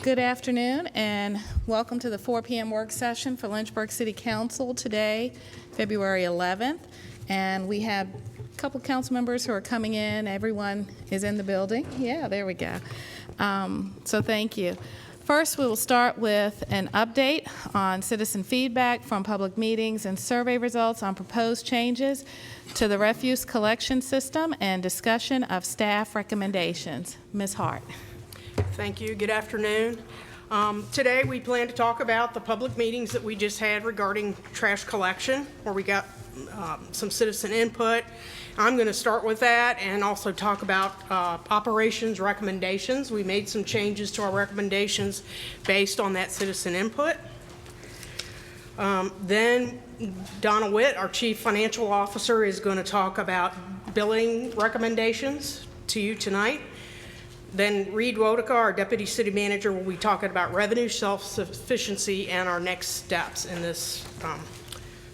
Good afternoon and welcome to the 4 p.m. work session for Lynchburg City Council today, February 11th. And we have a couple council members who are coming in. Everyone is in the building. Yeah, there we go. So thank you. First, we will start with an update on citizen feedback from public meetings and survey results on proposed changes to the refuse collection system and discussion of staff recommendations. Ms. Hart. Thank you. Good afternoon. Today we plan to talk about the public meetings that we just had regarding trash collection, where we got some citizen input. I'm going to start with that and also talk about operations recommendations. We made some changes to our recommendations based on that citizen input. Then Donna Witt, our Chief Financial Officer, is going to talk about billing recommendations to you tonight. Then Reed Wodeka, our Deputy City Manager, will be talking about revenue self-sufficiency and our next steps in this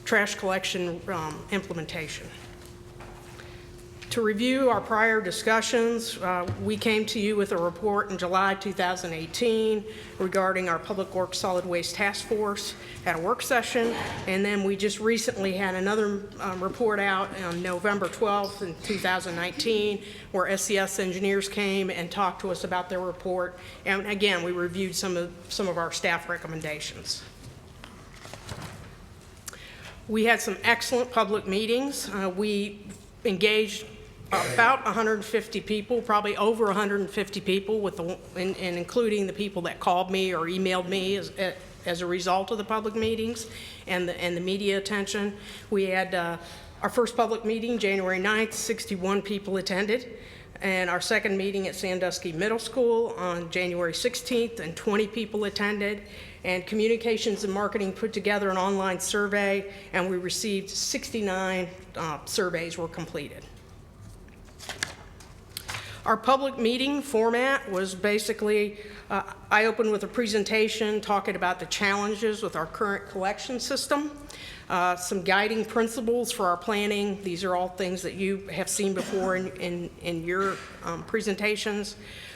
trash collection implementation. To review our prior discussions, we came to you with a report in July 2018 regarding our Public Works Solid Waste Task Force at a work session, and then we just recently had another report out on November 12th in 2019 where SCS engineers came and talked to us about their report, and again we reviewed some of our staff recommendations. We had some excellent public meetings. We engaged about 150 people, probably over 150 people, and including the people that called me or emailed me as a result of the public meetings and the media attention. We had our first public meeting, January 9th, 61 people attended, and our second meeting at Sandusky Middle School on January 16th, and 20 people attended. And Communications and Marketing put together an online survey, and we received 69 surveys were completed. Our public meeting format was basically, I opened with a presentation talking about the challenges with our current collection system, some guiding principles for our planning. These are all things that you have seen before in your presentations.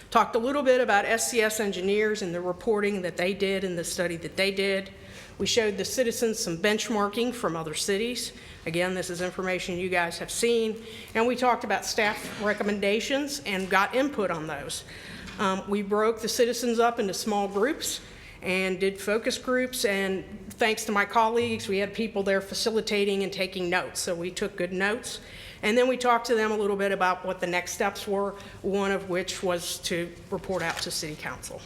Talked a little bit about SCS engineers and the reporting that they did and the study that they did. We showed the citizens some benchmarking from other cities. Again, this is information you guys have seen. And we talked about staff recommendations and got input on those. We broke the citizens up into small groups and did focus groups, and thanks to my colleagues, we had people there facilitating and taking notes, so we took good notes. And then we talked to them a little bit about what the next steps were, one of which was to report out to City Council.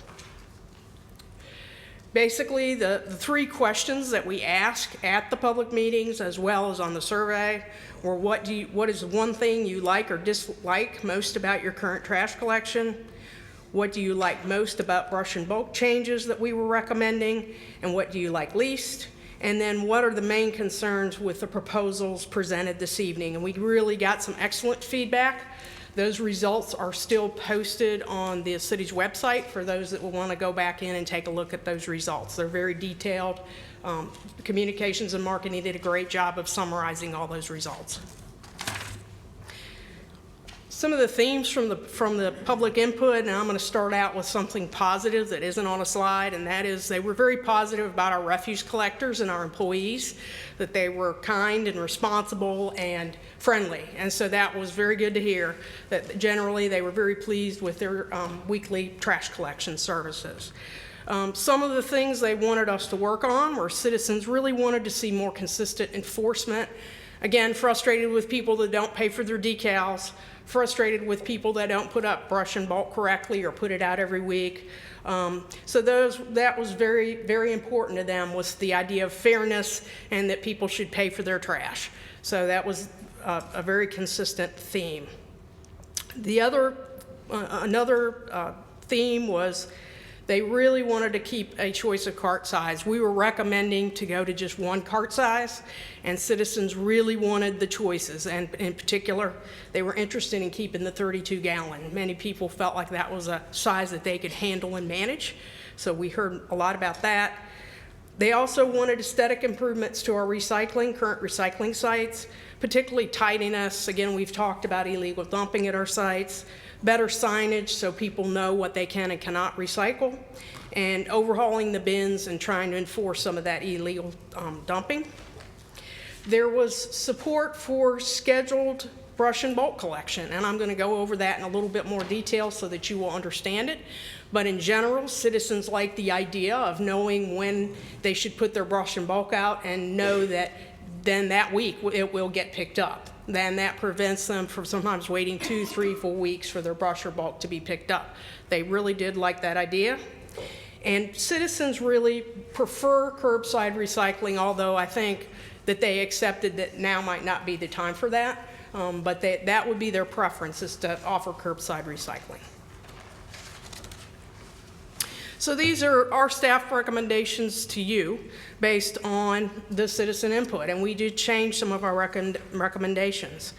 Basically, the three questions that we ask at the public meetings as well as on the survey were what is one thing you like or dislike most about your current trash collection? What do you like most about brush and bulk changes that we were recommending? And what do you like least? And then what are the main concerns with the proposals presented this evening? And we really got some excellent feedback. Those results are still posted on the city's website for those that will want to go back in and take a look at those results. They're very detailed. Communications and Marketing did a great job of summarizing all those results. Some of the themes from the public input, and I'm going to start out with something positive that isn't on a slide, and that is they were very positive about our refuse collectors and our employees, that they were kind and responsible and friendly. And so that was very good to hear, that generally they were very pleased with their weekly trash collection services. Some of the things they wanted us to work on were citizens really wanted to see more consistent enforcement. Again, frustrated with people that don't pay for their decals, frustrated with people that don't put up brush and bulk correctly or put it out every week. So that was very, very important to them, was the idea of fairness and that people should pay for their trash. So that was a very consistent theme. Another theme was they really wanted to keep a choice of cart size. We were recommending to go to just one cart size, and citizens really wanted the choices, and in particular, they were interested in keeping the 32-gallon. Many people felt like that was a size that they could handle and manage, so we heard a lot about that. They also wanted aesthetic improvements to our current recycling sites, particularly tidiness. Again, we've talked about illegal dumping at our sites. better signage so people know what they can and cannot recycle, and overhauling the bins and trying to enforce some of that illegal dumping. There was support for scheduled brush and bulk collection, and I'm going to go over that in a little bit more detail so that you will understand it. But in general, citizens like the idea of knowing when they should put their brush and bulk out and know that then that week it will get picked up. Then that prevents them from sometimes waiting 2, 3, 4 weeks for their brush or bulk to be picked up. They really did like that idea. And citizens really prefer curbside recycling, although I think that they accepted that now might not be the time for that. But that would be their preference, is to offer curbside recycling. So these are our staff recommendations to you based on the citizen input, and we did change some of our recommendations.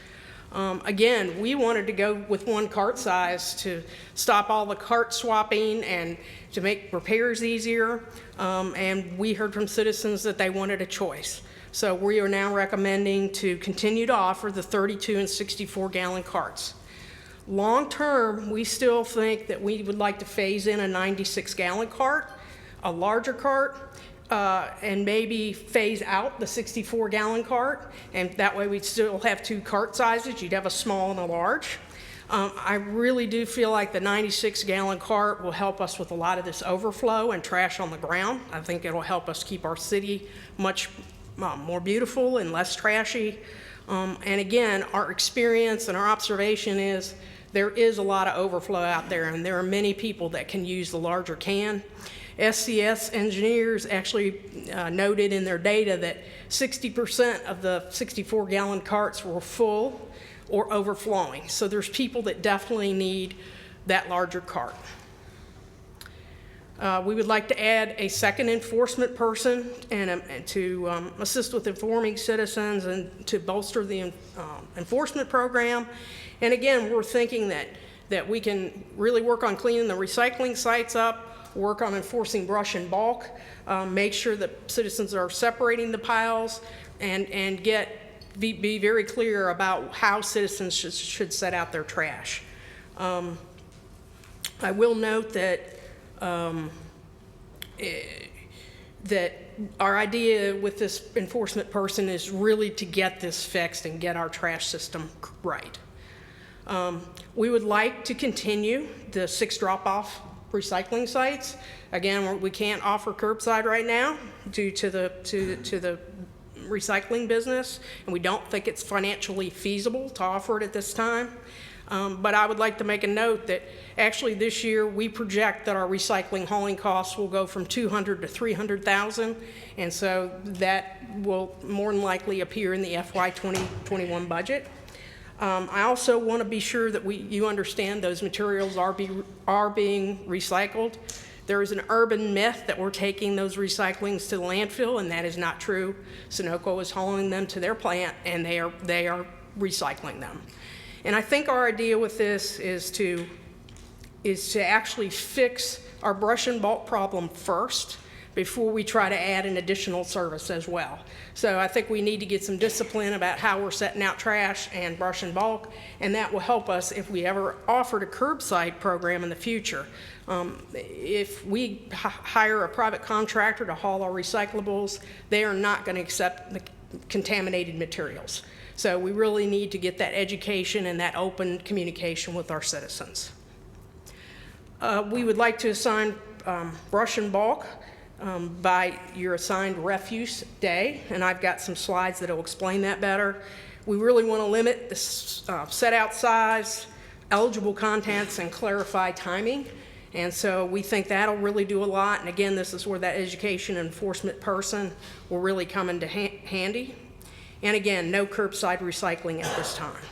Again, we wanted to go with one cart size to stop all the cart swapping and to make repairs easier, and we heard from citizens that they wanted a choice. So we are now recommending to continue to offer the 32 and 64 gallon carts. Long term, we still think that we would like to phase in a 96 gallon cart, a larger cart, and maybe phase out the 64 gallon cart, and that way we'd still have 2 cart sizes. You'd have a small and a large. I really do feel like the 96 gallon cart will help us with a lot of this overflow and trash on the ground. I think it'll help us keep our city much more beautiful and less trashy. And again, our experience and our observation is there is a lot of overflow out there, and there are many people that can use the larger can. SCS engineers actually noted in their data that 60% of the 64 gallon carts were full or overflowing. So there's people that definitely need that larger cart. We would like to add a second enforcement person and to assist with informing citizens and to bolster the enforcement program. And again, we're thinking that we can really work on cleaning the recycling sites up, work on enforcing brush and bulk, make sure that citizens are separating the piles, and be very clear about how citizens should set out their trash. I will note that that our idea with this enforcement person is really to get this fixed and get our trash system right. We would like to continue the 6 drop-off recycling sites. Again, we can't offer curbside right now due to the recycling business, and we don't think it's financially feasible to offer it at this time. But I would like to make a note that actually this year we project that our recycling hauling costs will go from $200,000 to $300,000, and so that will more than likely appear in the FY 2021 budget. I also want to be sure that you understand those materials are being recycled. There is an urban myth that we're taking those recyclings to the landfill, and that is not true. Sunoco is hauling them to their plant, and they are recycling them. And I think our idea with this is to actually fix our brush and bulk problem first before we try to add an additional service as well. So I think we need to get some discipline about how we're setting out trash and brush and bulk, and that will help us if we ever offered a curbside program in the future. If we hire a private contractor to haul our recyclables, they are not going to accept the contaminated materials. So we really need to get that education and that open communication with our citizens. We would like to assign brush and bulk by your assigned refuse day, and I've got some slides that will explain that better. We really want to limit the set out size, eligible contents, and clarify timing. And so we think that'll really do a lot. And again, this is where that education enforcement person will really come into handy. And again, no curbside recycling at this time.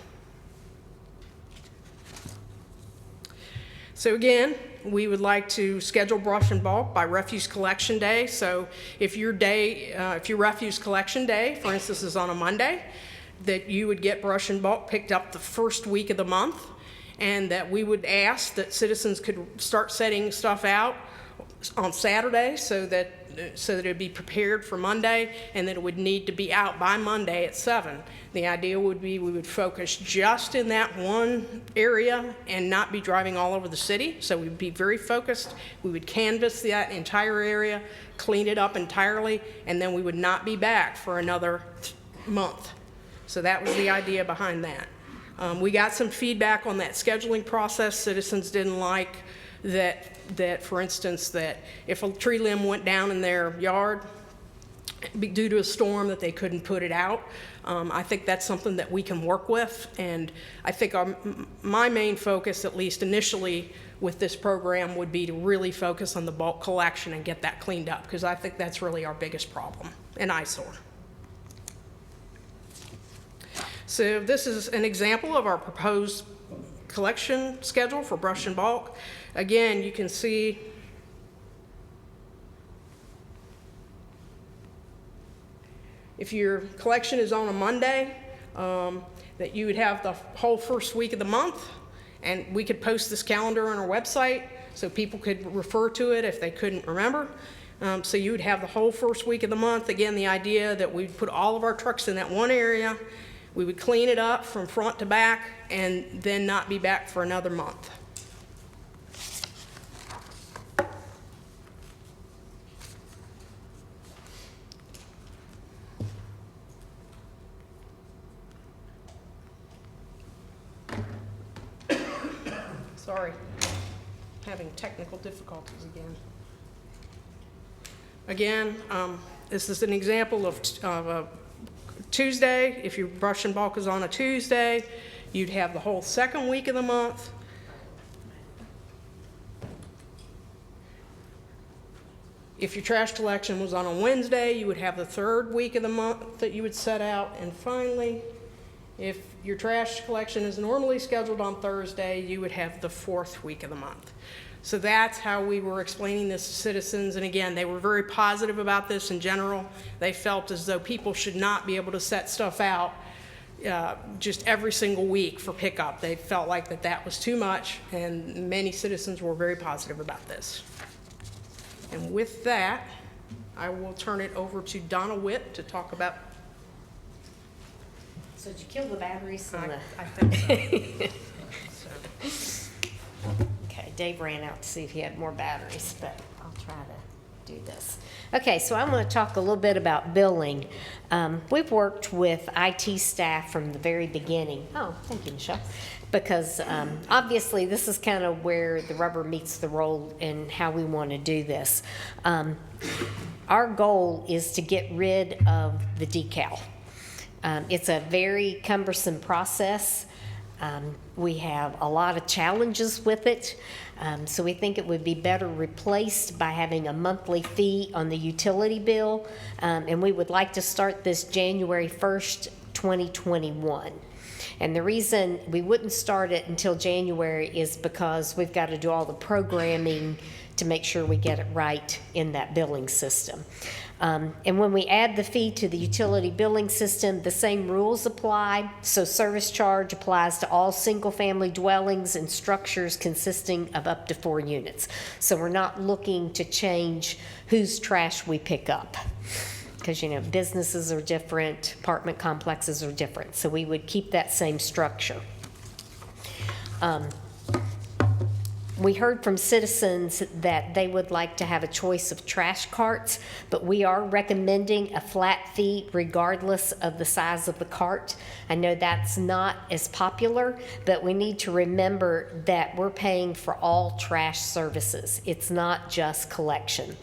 So again, we would like to schedule brush and bulk by refuse collection day. So if your refuse collection day, for instance, is on a Monday, that you would get brush and bulk picked up the first week of the month, and that we would ask that citizens could start setting stuff out on Saturday so that it would be prepared for Monday, and that it would need to be out by Monday at 7. The idea would be we would focus just in that one area and not be driving all over the city. So we'd be very focused. We would canvass that entire area, clean it up entirely, and then we would not be back for another month. So that was the idea behind that. We got some feedback on that scheduling process. Citizens didn't like that, for instance, that if a tree limb went down in their yard due to a storm, that they couldn't put it out. I think that's something that we can work with, and I think my main focus, at least initially with this program, would be to really focus on the bulk collection and get that cleaned up, because I think that's really our biggest problem, an eyesore. So this is an example of our proposed collection schedule for brush and bulk. Again, you can see if your collection is on a Monday, that you would have the whole first week of the month, and we could post this calendar on our website so people could refer to it if they couldn't remember. So you would have the whole first week of the month. Again, the idea that we'd put all of our trucks in that one area, we would clean it up from front to back, and then not be back for another month. Sorry, having technical difficulties again. Again, this is an example of a Tuesday. If your brush and bulk is on a Tuesday, you'd have the whole second week of the month. If your trash collection was on a Wednesday, you would have the third week of the month that you would set out. And finally, if your trash collection is normally scheduled on Thursday, you would have the fourth week of the month. So that's how we were explaining this to citizens. And again, they were very positive about this in general. They felt as though people should not be able to set stuff out just every single week for pickup. They felt like that was too much, and many citizens were very positive about this. And with that, I will turn it over to Donna Witt to talk about. So did you kill the batteries? I think so. Okay, Dave ran out to see if he had more batteries, but I'll try to do this. Okay, so I'm going to talk a little bit about billing. We've worked with IT staff from the very beginning. Oh, thank you, Michelle. Because obviously this is kind of where the rubber meets the road and how we want to do this. Our goal is to get rid of the decal. It's a very cumbersome process. We have a lot of challenges with it, so we think it would be better replaced by having a monthly fee on the utility bill, and we would like to start this January 1st, 2021. And the reason we wouldn't start it until January is because we've got to do all the programming to make sure we get it right in that billing system. And when we add the fee to the utility billing system, the same rules apply. So service charge applies to all single-family dwellings and structures consisting of up to 4 units. So we're not looking to change whose trash we pick up, because, you know, businesses are different, apartment complexes are different. So we would keep that same structure. We heard from citizens that they would like to have a choice of trash carts, but we are recommending a flat fee regardless of the size of the cart. I know that's not as popular, but we need to remember that we're paying for all trash services. It's not just collection.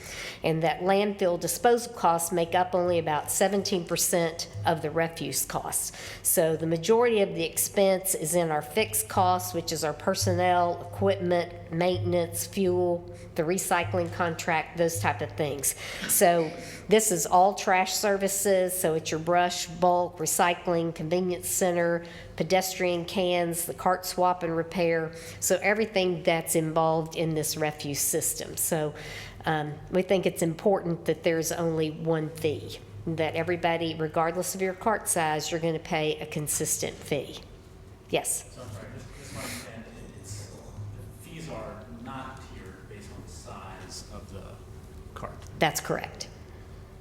And that landfill disposal costs make up only about 17% of the refuse costs. So the majority of the expense is in our fixed costs, which is our personnel, equipment, maintenance, fuel, the recycling contract, those type of things. So this is all trash services. So it's your brush, bulk, recycling, convenience center, pedestrian cans, the cart swap and repair. So everything that's involved in this refuse system. So we think it's important that there's only one fee, that everybody, regardless of your cart size, you're going to pay a consistent fee. Yes? So I'm sorry, just my understanding, the fees are not tiered based on the size size of the cart. That's correct.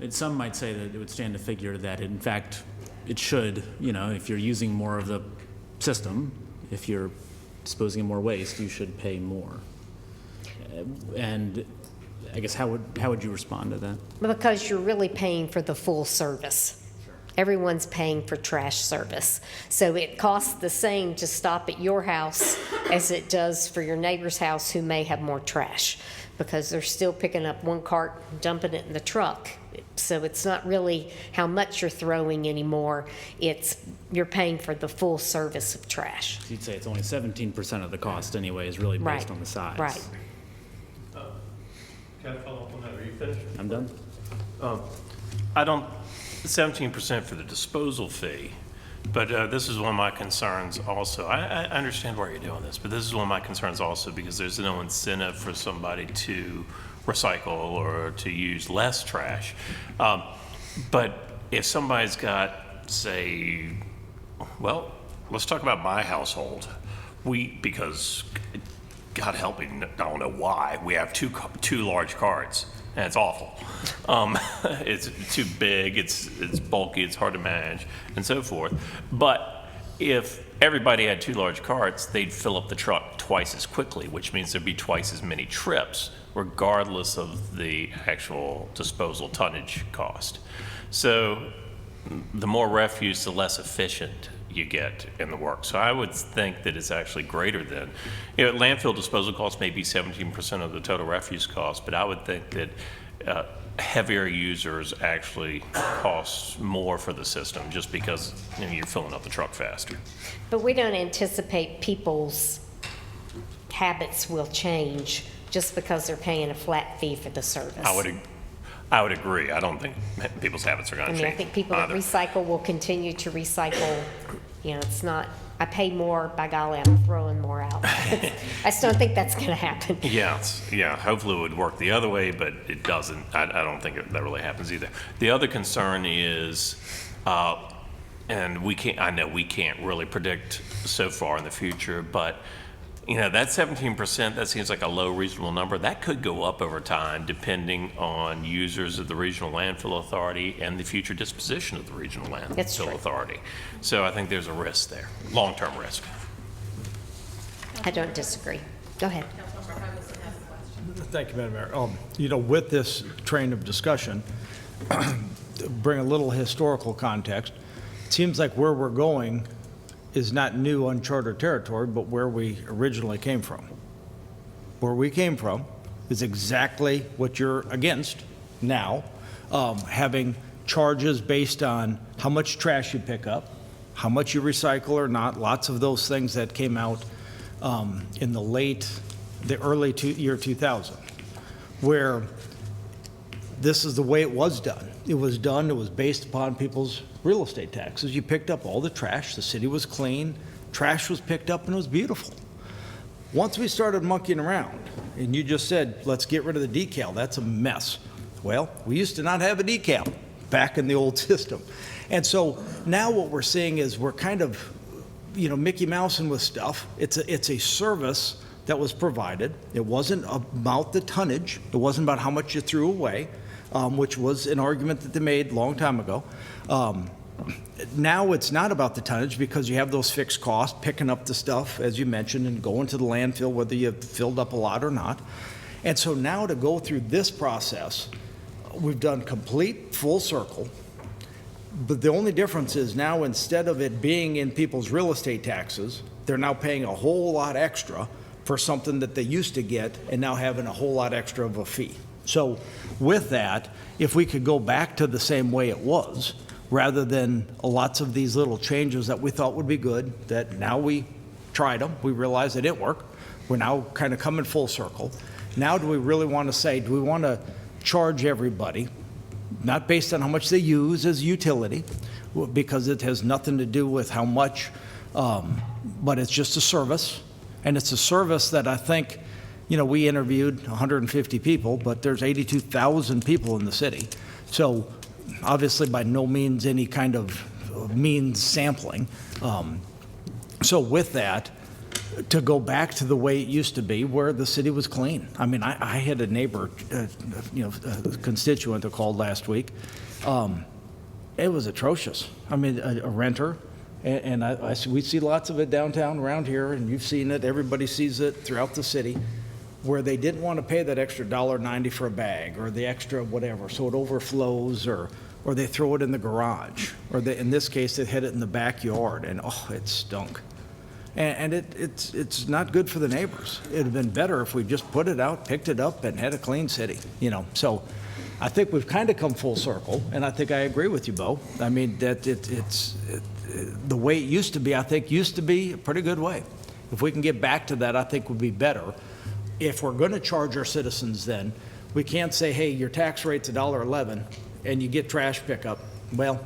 And some might say that it would stand to figure that, in fact, it should, if you're using more of the system, if you're disposing of more waste, you should pay more. And I guess how would you respond to that? Because you're really paying for the full service. Everyone's paying for trash service. So it costs the same to stop at your house as it does for your neighbor's house who may have more trash, because they're still picking up one cart and dumping it in the truck. So it's not really how much you're throwing anymore. It's you're paying for the full service of trash. So you'd say it's only 17% of the cost anyway, is really based Right. on the size. Right. Can I follow up on that? Are you finished? I'm done. I don't, 17% for the disposal fee, but this is one of my concerns also. I understand why you're doing this, but this is one of my concerns also because there's no incentive for somebody to recycle or to use less trash. But if somebody's got, say, well, let's talk about my household. Because God help me, I don't know why, we have two large carts, and it's awful. It's too big, it's bulky, it's hard to manage, and so forth. But if everybody had two large carts, they'd fill up the truck twice as quickly, which means there'd be twice as many trips, regardless of the actual disposal tonnage cost. So the more refuse, the less efficient you get in the work. So I would think that it's actually greater than, landfill disposal costs may be 17% of the total refuse cost, but I would think that heavier users actually cost more for the system just because you're filling up the truck faster. But we don't anticipate people's habits will change just because they're paying a flat fee for the service. I would agree. I don't think people's habits are going to change. I think people that either. recycle will continue to recycle. It's not, I pay more, by golly, I'm throwing more out. I just don't think that's going to happen. Yeah, hopefully it would work the other way, but it doesn't. I don't think that really happens either. The other concern is, and I know we can't really predict so far in the future, but that 17%, that seems like a low reasonable number. That could go up over time depending on users of the Regional Landfill Authority and the future disposition of the Regional Landfill Authority. So I think there's a risk there, long-term risk. I don't disagree. Go ahead. Thank you, Madam Mayor. With this train of discussion, to bring a little historical context, it seems like where we're going is not new uncharted territory, but where we originally came from. Where we came from is exactly what you're against now, having charges based on how much trash you pick up, how much you recycle or not, lots of those things that came out in the early year 2000, where this is the way it was done. It was based upon people's real estate taxes. You picked up all the trash, the city was clean, trash was picked up, and it was beautiful. Once we started monkeying around, and you just said, let's get rid of the decal, that's a mess. Well, we used to not have a decal back in the old system. And so now what we're seeing is we're kind of, Mickey Mousing with stuff. It's a service that was provided. It wasn't about the tonnage. It wasn't about how much you threw away, which was an argument that they made a long time ago. Now it's not about the tonnage because you have those fixed costs, picking up the stuff, as you mentioned, and going to the landfill, whether you filled up a lot or not. And so now to go through this process, we've done complete full circle. But the only difference is now instead of it being in people's real estate taxes, they're now paying a whole lot extra for something that they used to get and now having a whole lot extra of a fee. So with that, if we could go back to the same way it was, rather than lots of these little changes that we thought would be good, that now we tried them, we realized they didn't work, we're now kind of coming full circle. Now do we really want to say, do we want to charge everybody, not based on how much they use as utility, because it has nothing to do with how much, but it's just a service, and it's a service that I think, we interviewed 150 people, but there's 82,000 people in the city. So obviously by no means any kind of means sampling. So with that, to go back to the way it used to be, where the city was clean. I mean, I had a neighbor, a constituent that called last week. It was atrocious. I mean, a renter, and we see lots of it downtown around here, and you've seen it, everybody sees it throughout the city, where they didn't want to pay that extra $1.90 for a bag, or the extra whatever, so it overflows, or they throw it in the garage, or in this case, they hid it in the backyard, and it stunk. And it's not good for the neighbors. It'd have been better if we just put it out, picked it up, and had a clean city, So I think we've kind of come full circle, and I think I agree with you, Bo. I mean, that the way it used to be, I think used to be a pretty good way. If we can get back to that, I think would be better. If we're going to charge our citizens, then we can't say, hey, your tax rate's $1.11 and you get trash pickup. Well,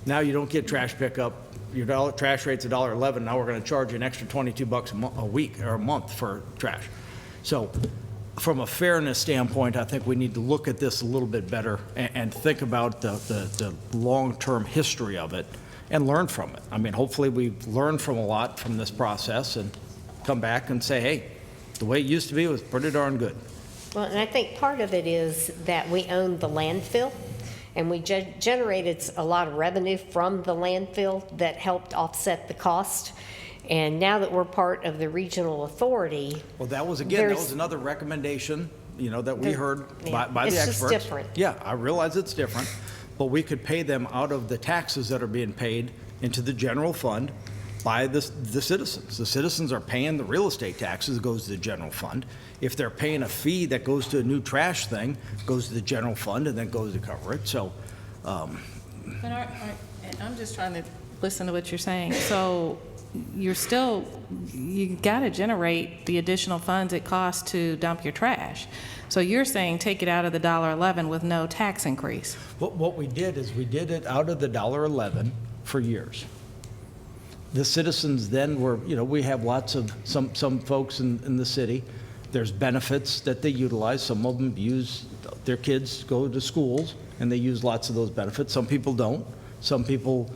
now you don't get trash pickup. Your trash rate's $1.11. Now we're going to charge you an extra $22 a week or a month for trash. So from a fairness standpoint, I think we need to look at this a little bit better and think about the long-term history of it and learn from it. I mean, hopefully we've learned from a lot from this process and come back and say, hey, the way it used to be was pretty darn good. Well, and I think part of it is that we own the landfill, and we generated a lot of revenue from the landfill that helped offset the cost. And now that we're part of the regional authority. Well, that was another recommendation, that we heard by the it's experts. Just different. Yeah, I realize it's different, but we could pay them out of the taxes that are being paid into the general fund by the citizens. The citizens are paying the real estate taxes, it goes to the general fund. If they're paying a fee that goes to a new trash thing, it goes to the general fund and then goes to cover it. So, But I'm just trying to listen to what you're saying. So you got to generate the additional funds it costs to dump your trash. So you're saying take it out of the $1.11 with no tax increase. what we did is we did it out of the $1.11 for years. The citizens then were, we have lots of, some folks in the city, there's benefits that they utilize. Some of them use, their kids go to schools and they use lots of those benefits. Some people don't. Some people,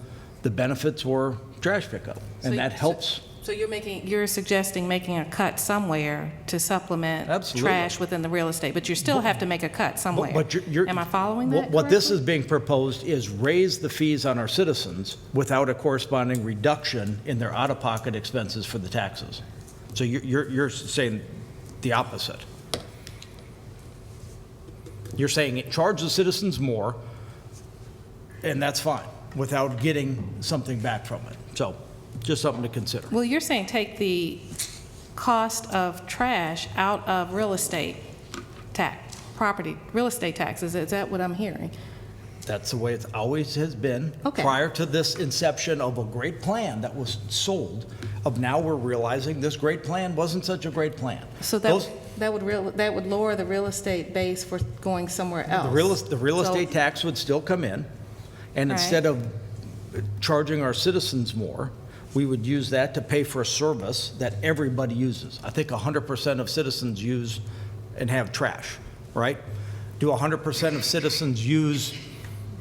the benefits were trash pickup, and that helps. So you're suggesting making a cut somewhere to supplement Absolutely. trash within the real estate, but you still have to make a cut somewhere. But Am I following that What this correctly? is being proposed is raise the fees on our citizens without a corresponding reduction in their out-of-pocket expenses for the taxes. So you're saying the opposite. You're saying charge the citizens more, and that's fine, without getting something back from it. So just something to consider. Well, you're saying take the cost of trash out of real estate real estate taxes. Is that what I'm hearing? That's the way it always has been. Okay. Prior to this inception of a great plan that was sold, of now we're realizing this great plan wasn't such a great plan. So that would lower the real estate base for going somewhere else. The real So- estate tax would still come in, and Right. instead of charging our citizens more, we would use that to pay for a service that everybody uses. I think 100% of citizens use and have trash, right? Do 100% of citizens use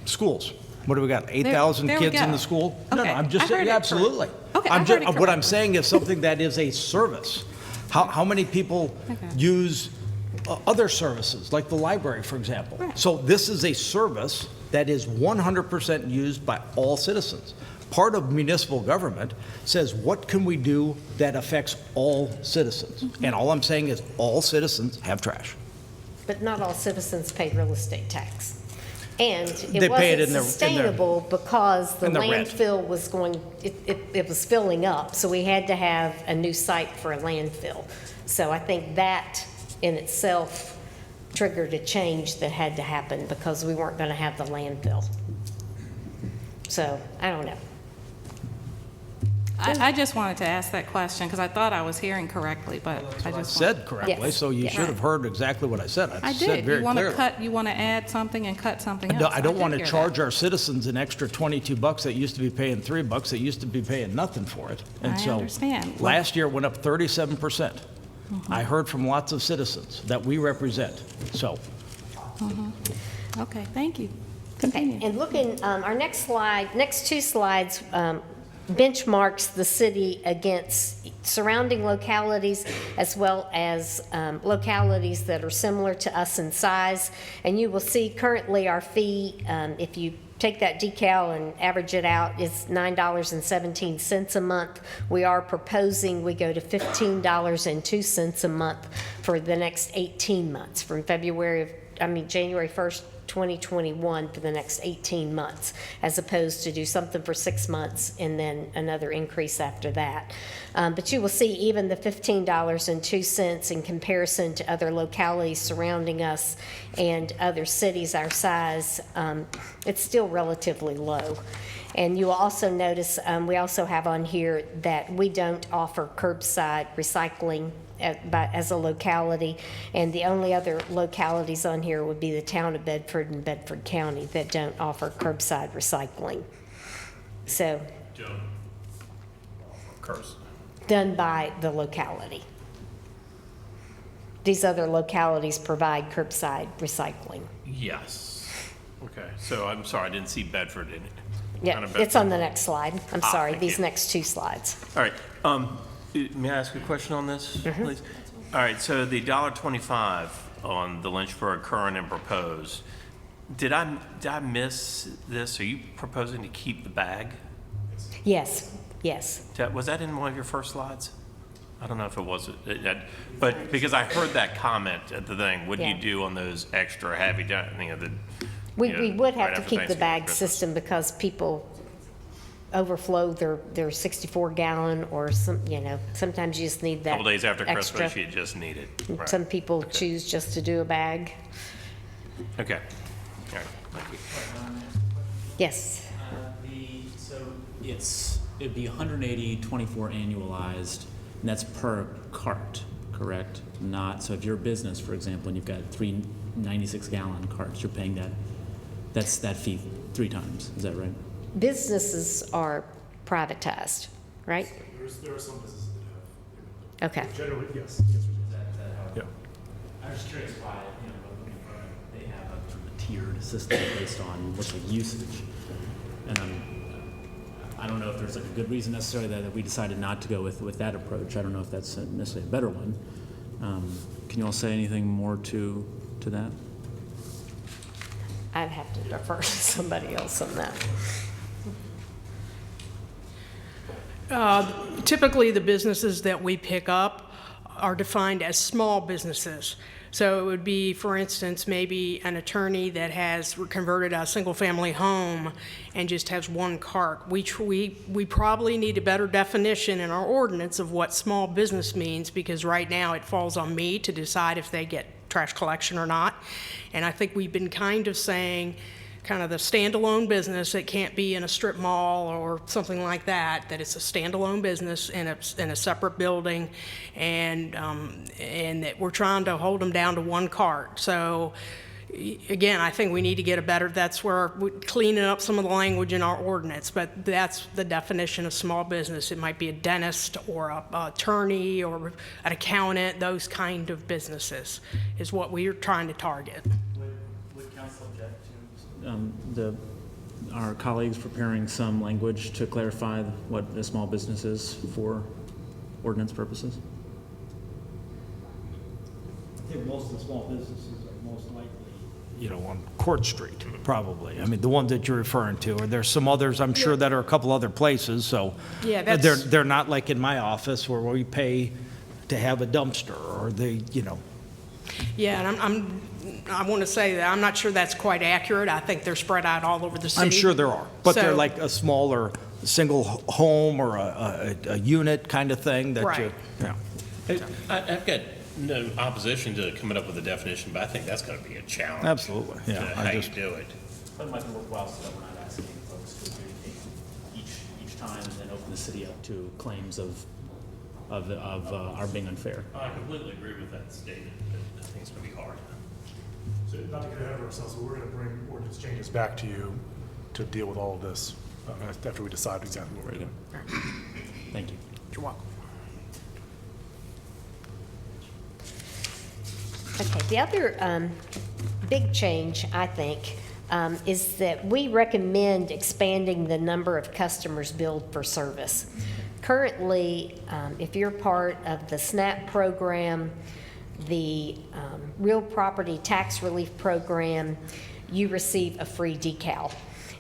schools? What do we got, 8,000 there we kids in go. the school? No, Okay, I'm just I heard saying, it absolutely. correct. Okay, I heard it What I'm correct. saying is something that is a service. How many people Okay. use other services, like the library, for example? Right. So this is a service that is 100% used by all citizens. Part of municipal government says, what can we do that affects all citizens? Mm-hmm. And all I'm saying is all citizens have trash. But not all citizens pay real estate tax. And They it pay it wasn't in their- sustainable because the in the rent. landfill was it was filling up, so we had to have a new site for a landfill. So I think that in itself triggered a change that had to happen because we weren't going to have the landfill. So, I don't know. I just wanted to ask that question because I thought I was hearing correctly, but I just Said correctly, Yes. so you Yeah. should have heard exactly what I said. I said did. very You want to clearly. you want to add something and cut something else. No, I don't did want to hear charge that. our citizens an extra $22 that used to be paying $3 that used to be paying nothing for it. And I so understand. last year it went up 37%. I heard from lots of citizens that we represent, so. Okay, thank you. Okay, Continue. and looking, our next two slides benchmarks the city against surrounding localities as well as localities that are similar to us in size. And you will see currently our fee, if you take that decal and average it out, is $9.17 a month. We are proposing we go to $15.02 a month for the next 18 months, from January 1st, 2021 for the next 18 months, as opposed to do something for 6 months and then another increase after that. But you will see even the $15.02 in comparison to other localities surrounding us and other cities our size, it's still relatively low. And you will also notice we also have on here that we don't offer curbside recycling as a locality, and the only other localities on here would be the town of Bedford and Bedford County that don't offer curbside recycling. So, done by the locality. These other localities provide curbside recycling. Yes. Okay, so I'm sorry, I didn't see Bedford in it. Yeah, Town of it's Bedford. on the next slide. I'm sorry, thank these you. next two slides. All right, may I ask a question on this, please? All right, so the $1.25 on the Lynchburg current and proposed, did I miss this? Are you proposing to keep the bag? Yes, yes. Was that in one of your first slides? I don't know if it was, but because I heard that comment at the thing, what do you Yeah. do on those extra heavy, We would have right to after keep the Thanksgiving, bag Christmas. system because people overflow their 64-gallon or sometimes you just need that Couple days after extra. Christmas, you just need it. Right. Some people choose just to do a bag. Okay, all right, thank you. Yes. It'd be 180, 24 annualized, and that's per cart, correct? Not, so if you're a business, for example, and you've got 3 96-gallon carts, you're paying that's that fee 3 times, is that right? Businesses are privatized, right? There are some businesses that have. Okay. Generally, yes. The answer is yes. Yeah. I'm just curious why, they have a tiered system based on what's the usage. And I don't know if there's like a good reason necessarily that we decided not to go with that approach. I don't know if that's necessarily a better one. Can you all say anything more to that? I'd have to defer to somebody else on that. Typically, the businesses that we pick up are defined as small businesses. So it would be, for instance, maybe an attorney that has converted a single-family home and just has one cart. We probably need a better definition in our ordinance of what small business means, because right now it falls on me to decide if they get trash collection or not. And I think we've been kind of saying, kind of the standalone business, it can't be in a strip mall or something like that, that it's a standalone business in a separate building, and that we're trying to hold them down to one cart. So again, I think we need to get that's where we're cleaning up some of the language in our ordinance, but that's the definition of small business. It might be a dentist or a attorney or an accountant. Those kind of businesses is what we are trying to target. Would council object to our colleagues preparing some language to clarify what a small business is for ordinance purposes? I think most of the small businesses are most likely, on Court Street, probably. I mean, the ones that you're referring to, or there's some others, I'm sure, that are a couple other places, so. Yeah, that's- They're not like in my office where we pay to have a dumpster, or Yeah, and I want to say that I'm not sure that's quite accurate. I think they're spread out all over the city. I'm sure there are, but they're So- like a smaller single home or a unit kind of thing that you, Right. yeah. I've got no opposition to coming up with a definition, but I think that's going to be a challenge. Absolutely, yeah. How I you just, do it. But it might be worthwhile so that we're not asking folks to agree each time and then open the city up to claims of our being unfair. I completely agree with that statement, but I think it's going to be hard. So not to get ahead of ourselves, but we're going to bring ordinance changes back to you to deal with all of this after we decide exactly what we're doing. Thank you. You're welcome. Okay, the other big change, I think, is that we recommend expanding the number of customers billed for service. Currently, if you're part of the SNAP program, the real property tax relief program, you receive a free decal.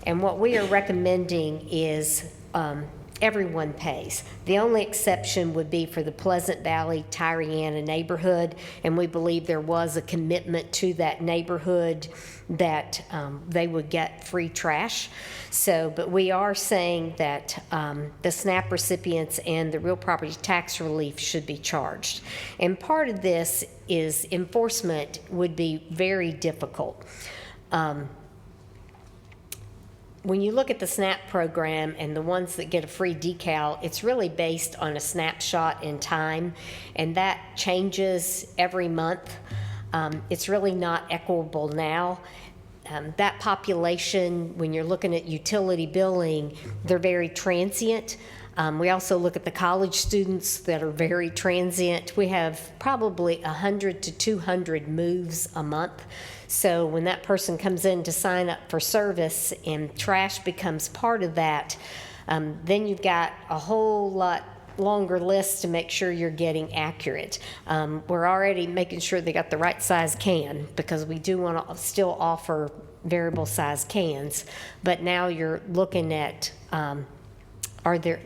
And what we are recommending is everyone pays. The only exception would be for the Pleasant Valley, Tyriana neighborhood, and we believe there was a commitment to that neighborhood that they would get free trash. So, but we are saying that the SNAP recipients and the real property tax relief should be charged. And part of this is enforcement would be very difficult. When you look at the SNAP program and the ones that get a free decal, it's really based on a snapshot in time, and that changes every month. It's really not equitable now. That population, when you're looking at utility billing, they're very transient. We also look at the college students that are very transient. We have probably 100 to 200 moves a month. So when that person comes in to sign up for service and trash becomes part of that, then you've got a whole lot longer list to make sure you're getting accurate. We're already making sure they got the right size can, because we do want to still offer variable size cans, but now you're looking at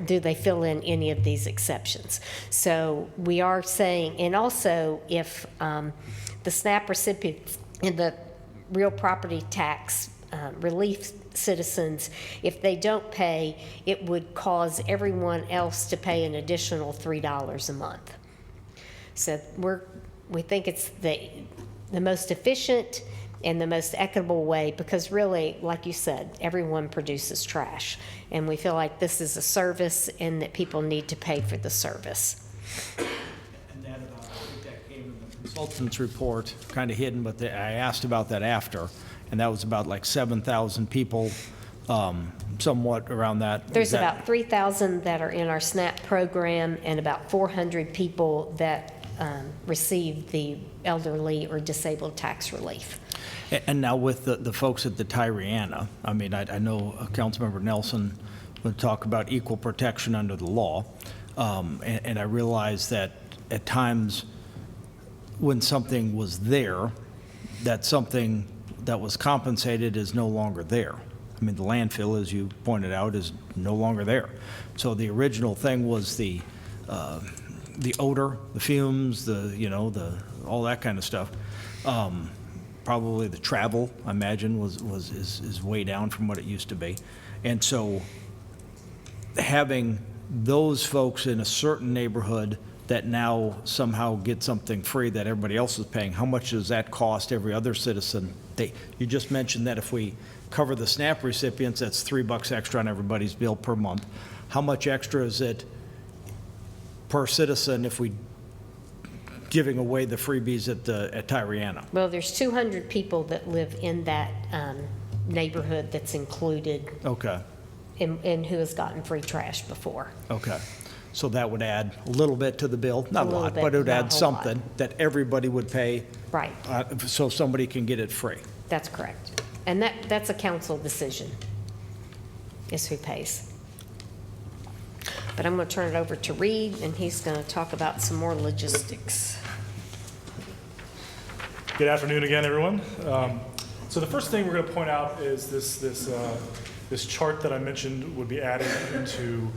do they fill in any of these exceptions? So we are saying, and also if the SNAP recipients and the real property tax relief citizens, if they don't pay, it would cause everyone else to pay an additional $3 a month. So we think it's the most efficient and the most equitable way, because really, like you said, everyone produces trash. And we feel like this is a service and that people need to pay for the service. And that, I think that came in the consultant's report, kind of hidden, but I asked about that after, and that was about like 7,000 people, somewhat around that. There's about 3,000 that are in our SNAP program and about 400 people that receive the elderly or disabled tax relief. And now with the folks at the Tyriana, I mean, I know Councilmember Nelson would talk about equal protection under the law, and I realize that at times when something was there, that something that was compensated is no longer there. I mean, the landfill, as you pointed out, is no longer there. So the original thing was the odor, the fumes, all that kind of stuff. Probably the travel, I imagine, is way down from what it used to be. And so having those folks in a certain neighborhood that now somehow get something free that everybody else is paying, how much does that cost every other citizen? You just mentioned that if we cover the SNAP recipients, that's $3 extra on everybody's bill per month. How much extra is it per citizen if we giving away the freebies at Tyriana? Well, there's 200 people that live in that neighborhood that's included. Okay. And who has gotten free trash before. Okay. So that would add a little bit to the bill, not a little lot, bit, but it would not a add whole something lot. that everybody would pay. Right. So somebody can get it free. That's correct. And that's a council decision, is who pays. But I'm going to turn it over to Reed, and he's going to talk about some more logistics. Good afternoon again, everyone. So the first thing we're going to point out is this chart that I mentioned would be added into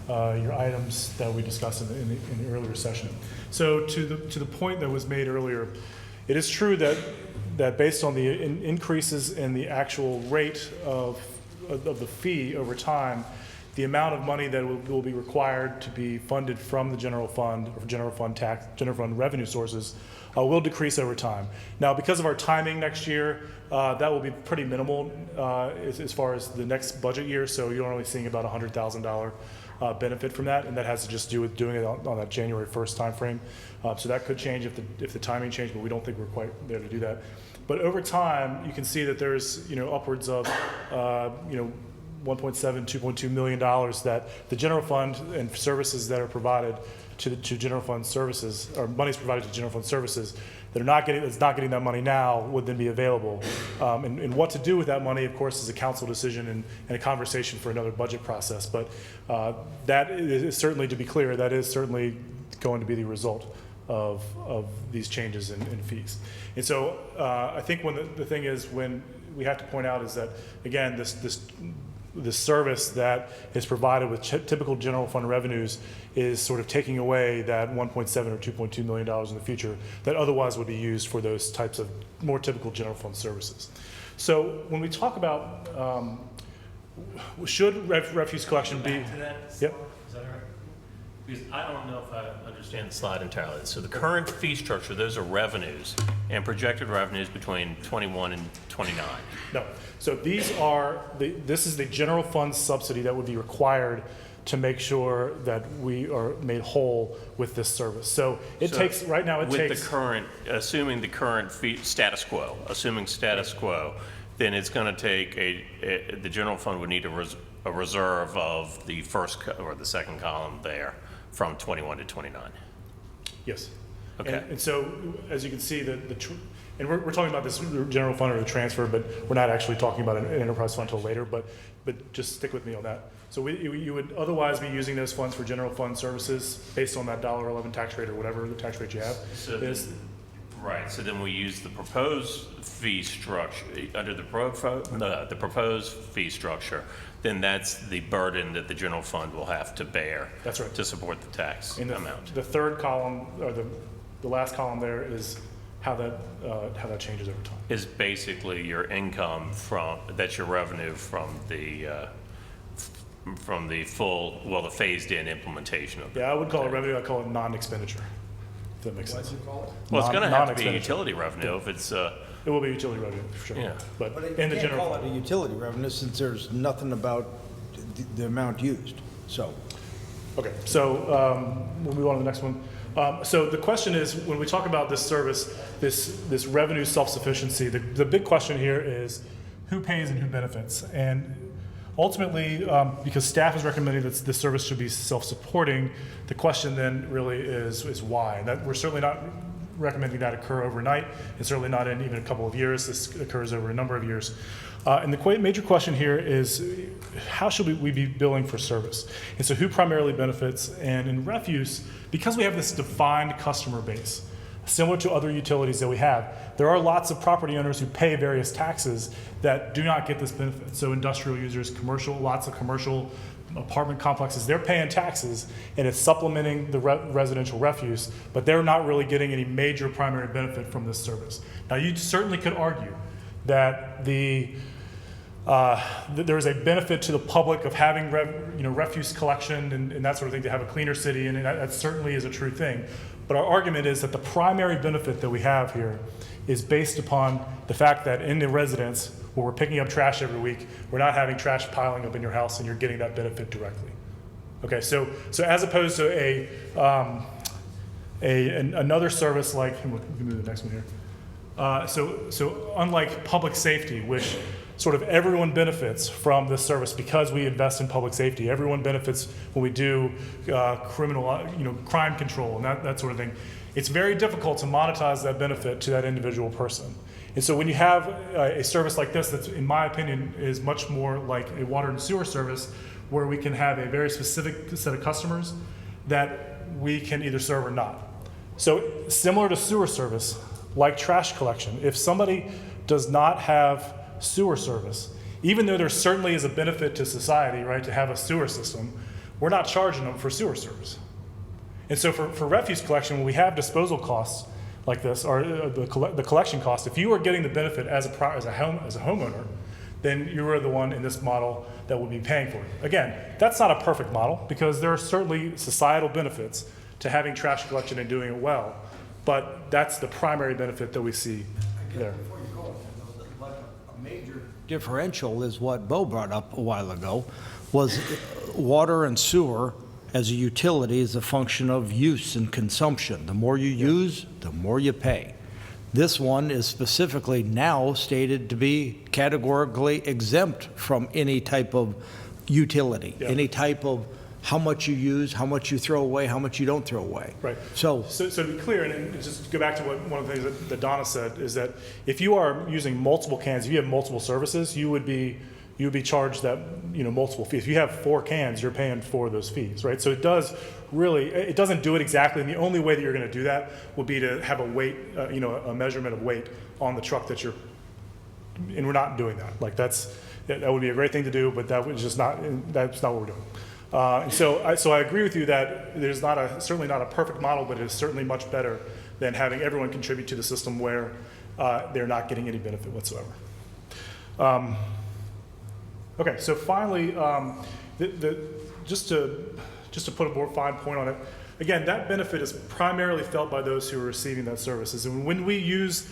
your items that we discussed in the earlier session. So to the point that was made earlier, it is true that based on the increases in the actual rate of the fee over time, the amount of money that will be required to be funded from the general fund or general fund revenue sources will decrease over time. Now, because of our timing next year, that will be pretty minimal as far as the next budget year. So you're only seeing about $100,000 benefit from that, and that has to just do with doing it on that January 1st timeframe. So that could change if the timing changed, but we don't think we're quite there to do that. But over time, you can see that there's upwards of 1.7, $2.2 million that the general fund and services that are provided to general fund services, or monies provided to general fund services that are not getting, that's not getting that money now would then be available. And what to do with that money, of course, is a council decision and a conversation for another budget process. But that is certainly, to be clear, that is certainly going to be the result of these changes in fees. And so I think when the thing is, when we have to point out is that, again, this service that is provided with typical general fund revenues is sort of taking away that 1.7 or $2.2 million in the future that otherwise would be used for those types of more typical general fund services. So when we talk about should refuse collection be? Back to that Yep. slide, is that all right? Because I don't know if I understand the slide entirely. So the current fee structure, those are revenues and projected revenues between 21 and 29. No. So these are, this is the general fund subsidy that would be required to make sure that we are made whole with this service. So it takes, right now it takes. With the current, assuming the current fee, status quo, then it's going to take the general fund would need a reserve of the first or the second column there from 21 to 29. Yes. Okay. And so, as you can see, and we're talking about this general fund or the transfer, but we're not actually talking about an enterprise fund until later, but just stick with me on that. So you would otherwise be using those funds for general fund services based on that $1.11 tax rate or whatever the tax rate you have. Right, so then we use the proposed fee structure, under the proposed fee structure, then that's the burden that the general fund will have to bear. That's right. To support the tax amount. The third column, or the last column there is how that changes over time. Is basically your income that's your revenue from the full, the phased-in implementation of. Yeah, I would call it revenue, I call it non-expenditure, if that makes sense. Well, it's going to have to be Non-expenditure. utility revenue if it's, It will be utility revenue, for sure. Yeah. But But in you the can't general call fund. it a utility revenue since there's nothing about the amount used, so. Okay, so we'll move on to the next one. So the question is, when we talk about this service, this revenue self-sufficiency, the big question here is who pays and who benefits? And ultimately, because staff is recommending that this service should be self-supporting, the question then really is why? And that we're certainly not recommending that occur overnight, and certainly not in even a couple of years. This occurs over a number of years. And the major question here is, how should we be billing for service? And so who primarily benefits? And in refuse, because we have this defined customer base, similar to other utilities that we have, there are lots of property owners who pay various taxes that do not get this benefit. So industrial users, lots of commercial apartment complexes, they're paying taxes and it's supplementing the residential refuse, but they're not really getting any major primary benefit from this service. Now, you certainly could argue that there is a benefit to the public of having refuse collection and that sort of thing, to have a cleaner city, and that certainly is a true thing. But our argument is that the primary benefit that we have here is based upon the fact that in the residence, where we're picking up trash every week, we're not having trash piling up in your house, and you're getting that benefit directly. Okay, so as opposed to another service like, we can move to the next one here. So unlike public safety, which sort of everyone benefits from this service because we invest in public safety. Everyone benefits when we do crime control and that sort of thing. It's very difficult to monetize that benefit to that individual person. And so when you have a service like this, that's, in my opinion, is much more like a water and sewer service, where we can have a very specific set of customers that we can either serve or not. So similar to sewer service, like trash collection, if somebody does not have sewer service, even though there certainly is a benefit to society, right, to have a sewer system, we're not charging them for sewer service. And so for refuse collection, when we have disposal costs like this, or the collection cost, if you are getting the benefit as a homeowner, then you are the one in this model that will be paying for it. Again, that's not a perfect model, because there are certainly societal benefits to having trash collection and doing it well, but that's the primary benefit that we see there. Before you go, but a major differential is what Bo brought up a while ago, was water and sewer as a utility is a function of use and consumption. The more you use, the more you pay. This one is specifically now stated to be categorically exempt from any type of utility, Yeah. any type of how much you use, how much you throw away, how much you don't throw away. Right. So, So to be clear, and just to go back to what one of the things that Donna said, is that if you are using multiple cans, if you have multiple services, you would be charged that, multiple fees. If you have 4 cans, you're paying for those fees, right? So it doesn't do it exactly, and the only way that you're gonna do that would be to have a weight, a measurement of weight on the truck and we're not doing that. Like that would be a great thing to do, but that's not what we're doing. And so I agree with you that there's certainly not a perfect model, but it is certainly much better than having everyone contribute to the system where they're not getting any benefit whatsoever. Okay, so finally, just to put a more fine point on it, again, that benefit is primarily felt by those who are receiving that services. And when we use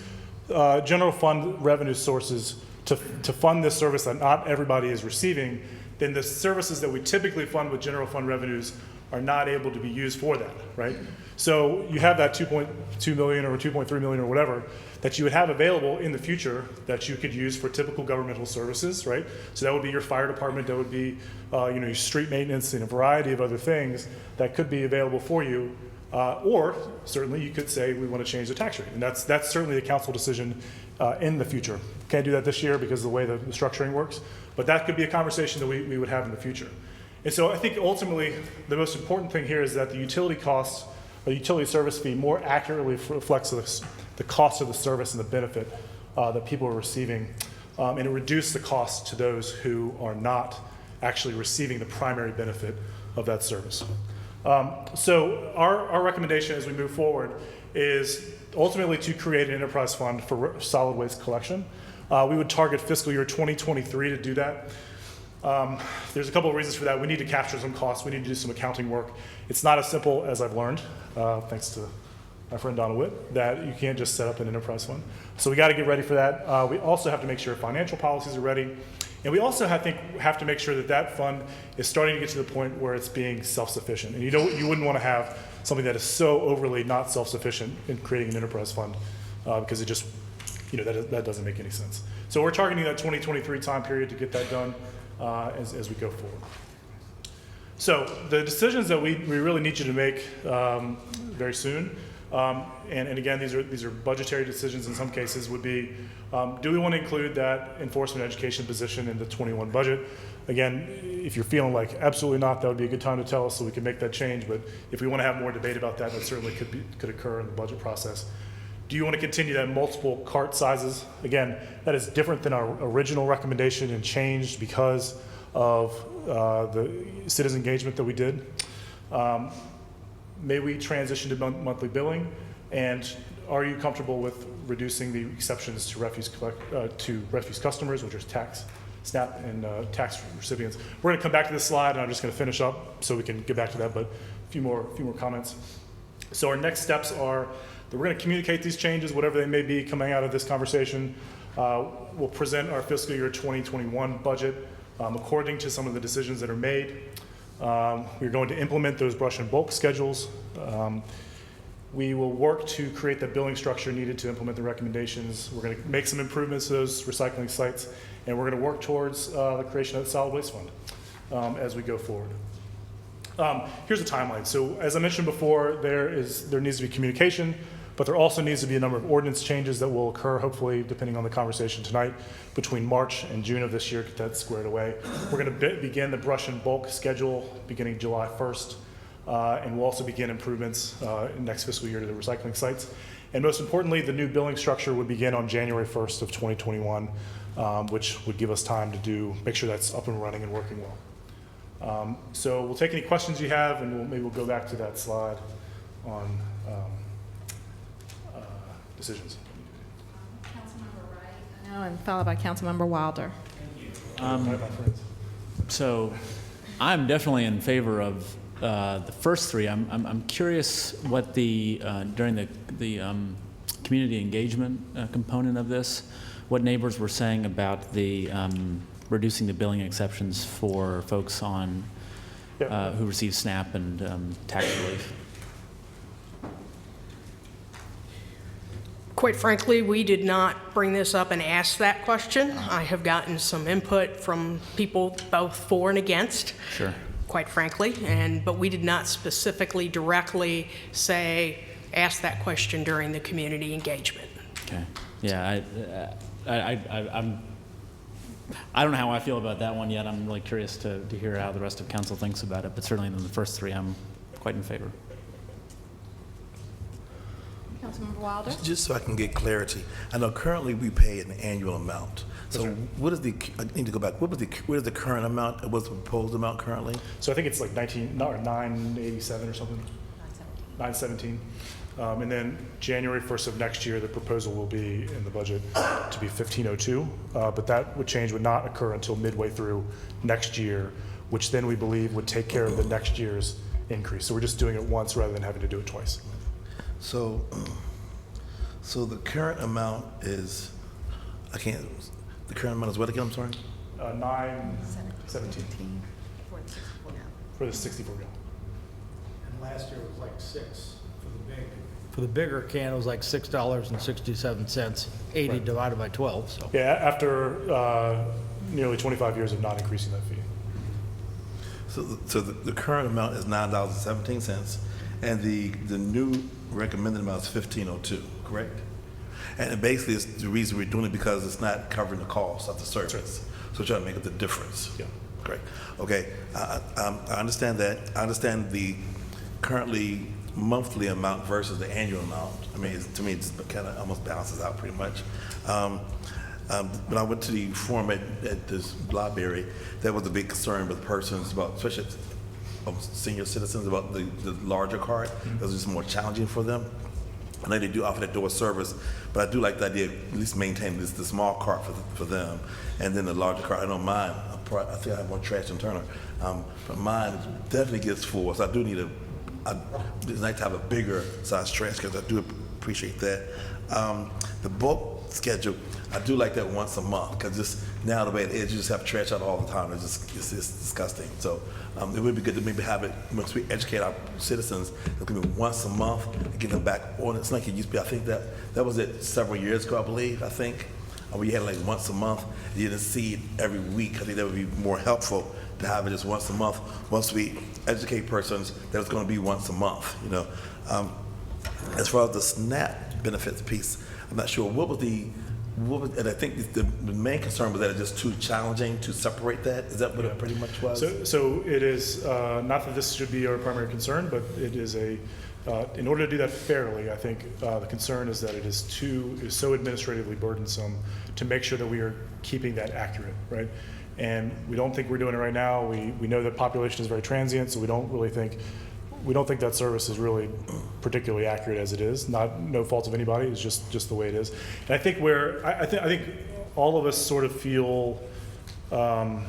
general fund revenue sources to fund this service that not everybody is receiving, then the services that we typically fund with general fund revenues are not able to be used for that, right? So you have that 2.2 million or 2.3 million or whatever that you would have available in the future that you could use for typical governmental services, right? So that would be your fire department, that would be your street maintenance and a variety of other things that could be available for you. Or certainly you could say we want to change the tax rate, and that's certainly a council decision in the future. Can't do that this year because of the way the structuring works, but that could be a conversation that we would have in the future. And so I think ultimately the most important thing here is that the utility costs, or utility service fee, more accurately reflects the cost of the service and the benefit that people are receiving, and it reduces the cost to those who are not actually receiving the primary benefit of that service. So our recommendation as we move forward is ultimately to create an enterprise fund for solid waste collection. We would target fiscal year 2023 to do that. There's a couple of reasons for that. We need to capture some costs. We need to do some accounting work. It's not as simple as I've learned, thanks to my friend Donna Witt, that you can't just set up an enterprise fund. So we got to get ready for that. We also have to make sure financial policies are ready. And we also, I think, have to make sure that that fund is starting to get to the point where it's being self-sufficient. And you wouldn't want to have something that is so overly not self-sufficient in creating an enterprise fund because it just, that doesn't make any sense. So we're targeting that 2023 time period to get that done as we go forward. So the decisions that we really need you to make very soon, and again, these are budgetary decisions in some cases, would be, do we want to include that enforcement education position in the 21 budget? Again, if you're feeling like absolutely not, that would be a good time to tell us so we can make that change. But if we want to have more debate about that, that certainly could occur in the budget process. Do you want to continue that multiple cart sizes? Again, that is different than our original recommendation and changed because of the citizen engagement that we did. May we transition to monthly billing? And are you comfortable with reducing the exceptions to refuse customers, which are tax, SNAP, and tax recipients? We're going to come back to this slide, and I'm just going to finish up so we can get back to that, but a few more comments. So our next steps are that we're going to communicate these changes, whatever they may be coming out of this conversation. We'll present our fiscal year 2021 budget according to some of the decisions that are made. We're going to implement those brush and bulk schedules. We will work to create the billing structure needed to implement the recommendations. We're going to make some improvements to those recycling sites, and we're going to work towards the creation of the solid waste fund as we go forward. Here's a timeline. So as I mentioned before, there needs to be communication, but there also needs to be a number of ordinance changes that will occur, hopefully, depending on the conversation tonight, between March and June of this year, get that squared away. We're going to begin the brush and bulk schedule beginning July 1st, and we'll also begin improvements next fiscal year to the recycling sites. And most importantly, the new billing structure would begin on January 1st of 2021, which would give us time to make sure that's up and running and working well. So we'll take any questions you have, and maybe we'll go back to that slide on decisions. Councilmember Wright, and followed by Councilmember Wilder. Right, my friends. So I'm definitely in favor of the first three. I'm curious what during the community engagement component of this, what neighbors were saying about the reducing the billing exceptions for folks on who receive SNAP and tax relief. Quite frankly, we did not bring this up and ask that question. I have gotten some input from people both for and against. Sure. Quite frankly, but we did not specifically directly ask that question during the community engagement. Okay. Yeah, I don't know how I feel about that one yet. I'm really curious to hear how the rest of council thinks about it, but certainly in the first three, I'm quite in favor. Councilmember Wilder? Just so I can get clarity, I know currently we pay an annual amount. So what is I need to go back, what is the current amount, what's the proposed amount currently? So I think it's like 987 or something. 917. And then January 1st of next year, the proposal will be in the budget to be 1502. But that would not occur until midway through next year, which then we believe would take care of the next year's increase. So we're just doing it once rather than having to do it twice. So the current amount is, the current amount is what again, I'm sorry? 917 for the 64 gallon. And last year was like 6 for the big. For the bigger can, it was like $6.67, 80 divided by 12, so. Yeah, after nearly 25 years of not increasing that fee. So the current amount is $9.17, and the new recommended amount is 1502, correct? And basically, it's the reason we're doing it because it's not covering the cost of the service. So we're trying to make up the difference. Yeah. Great. Okay. I understand that. I understand the currently monthly amount versus the annual amount. I mean, to me, it's kind of almost balances out pretty much. When I went to the forum at this library, there was a big concern with persons about, especially senior citizens, about the larger card. It was just more challenging for them. I know they do offer that door service, but I do like the idea of at least maintaining the small cart for them, and then the larger cart. I don't mind. I think I have more trash than Turner, but mine definitely gets full. So I do need it's nice to have a bigger size trash because I do appreciate that. The bulk schedule, I do like that once a month because just now the way it is, you just have trash out all the time. It's disgusting. So it would be good to maybe have it once we educate our citizens. It could be once a month and get them back on. It's like it used to be. I think that was it several years ago. I believe. I think where you had like once a month. You didn't see it every week. I think that would be more helpful to have it just once a month. Once we educate persons that it's going to be once a month. You know, as far as the SNAP benefits piece, I'm not sure and I think the main concern was that it's just too challenging to separate that. Is that what it pretty much was? So it is, not that this should be our primary concern, but it is in order to do that fairly, I think the concern is that it is so administratively burdensome to make sure that we are keeping that accurate, right? And we don't think we're doing it right now. We know that population is very transient, so we don't think that service is really particularly accurate as it is. No fault of anybody. It's just the way it is. And I think I think all of us sort of feel none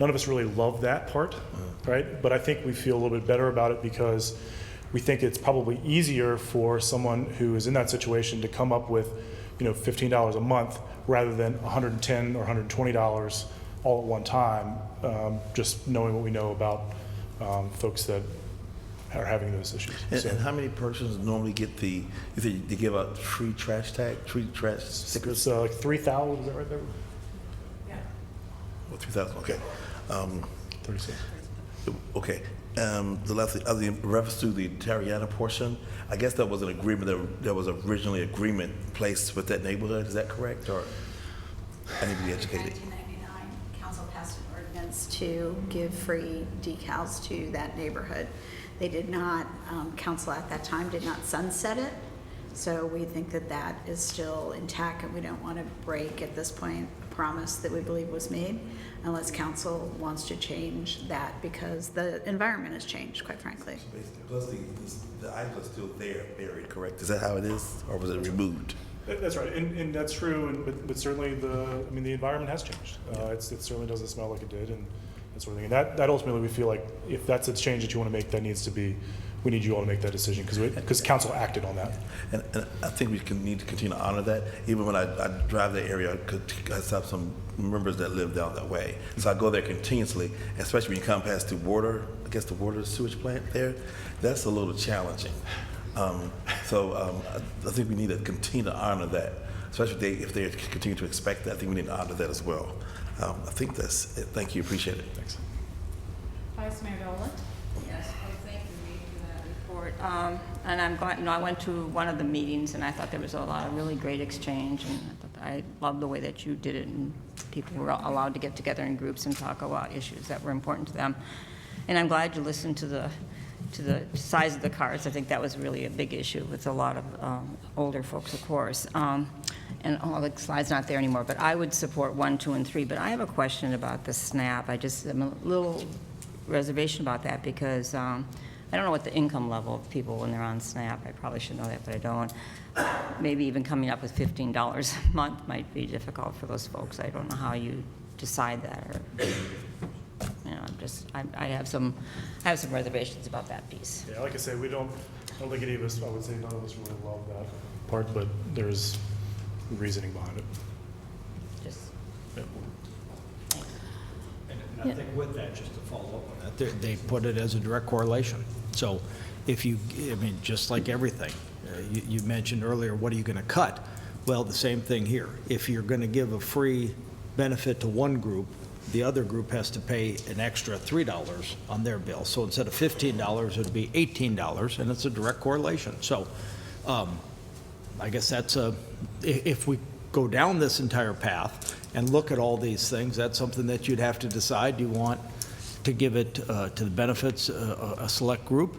of us really love that part, right? But I think we feel a little bit better about it because we think it's probably easier for someone who is in that situation to come up with, $15 a month rather than $110 or $120 all at one time. Just knowing what we know about folks that are having those issues. And how many persons normally get you think they give out free trash stickers? It's like 3,000, is that right there? Yeah. Well, 3,000, okay. 36. Okay. The last thing, in reference to the Tariana portion, I guess that was an agreement there was originally agreement placed with that neighborhood. Is that correct? Or I need to be educated. 1999, council passed an ordinance to give free decals to that neighborhood. They did not, council at that time did not sunset it. So we think that is still intact, and we don't want to break at this point a promise that we believe was made unless council wants to change that because the environment has changed, quite frankly. Plus the items are still there, buried, correct? Is that how it is, or was it removed? That's right, and that's true, but certainly the environment has changed. It certainly doesn't smell like it did, and that sort of thing. And that ultimately we feel like if that's a change that you want to make, we need you all to make that decision because council acted on that. And I think we need to continue to honor that. Even when I drive that area, I have some members that live down that way. So I go there continuously, especially when you come past the water sewage plant there. That's a little challenging. I think we need to continue to honor that, especially if they continue to expect that. I think we need to honor that as well. I think that's it. Thank you. Appreciate it. Thanks. Vice Mayor Dolan? Yes, thank you, Reed, for that report. And I'm glad, I went to one of the meetings, and I thought there was a lot of really great exchange, and I loved the way that you did it, and people were allowed to get together in groups and talk about issues that were important to them. And I'm glad you listened to the size of the cars. I think that was really a big issue with a lot of older folks, of course. And all the slides not there anymore, but I would support 1, 2, and 3. But I have a question about the SNAP. I just am a little reservation about that because I don't know what the income level of people when they're on SNAP. I probably should know that, but I don't. Maybe even coming up with $15 a month might be difficult for those folks. I don't know how you decide that, or I have some reservations about that piece. Yeah, like I say, I don't think any of us, I would say none of us really love that part, but there's reasoning behind it. Just Yeah. And I think with that, just to follow up on that, they put it as a direct correlation. So if you, just like everything, you mentioned earlier, what are you going to cut? Well, the same thing here. If you're going to give a free benefit to one group, the other group has to pay an extra $3 on their bill. So instead of $15, it would be $18, and it's a direct correlation. So I guess that's if we go down this entire path and look at all these things, that's something that you'd have to decide. Do you want to give it to the benefits a select group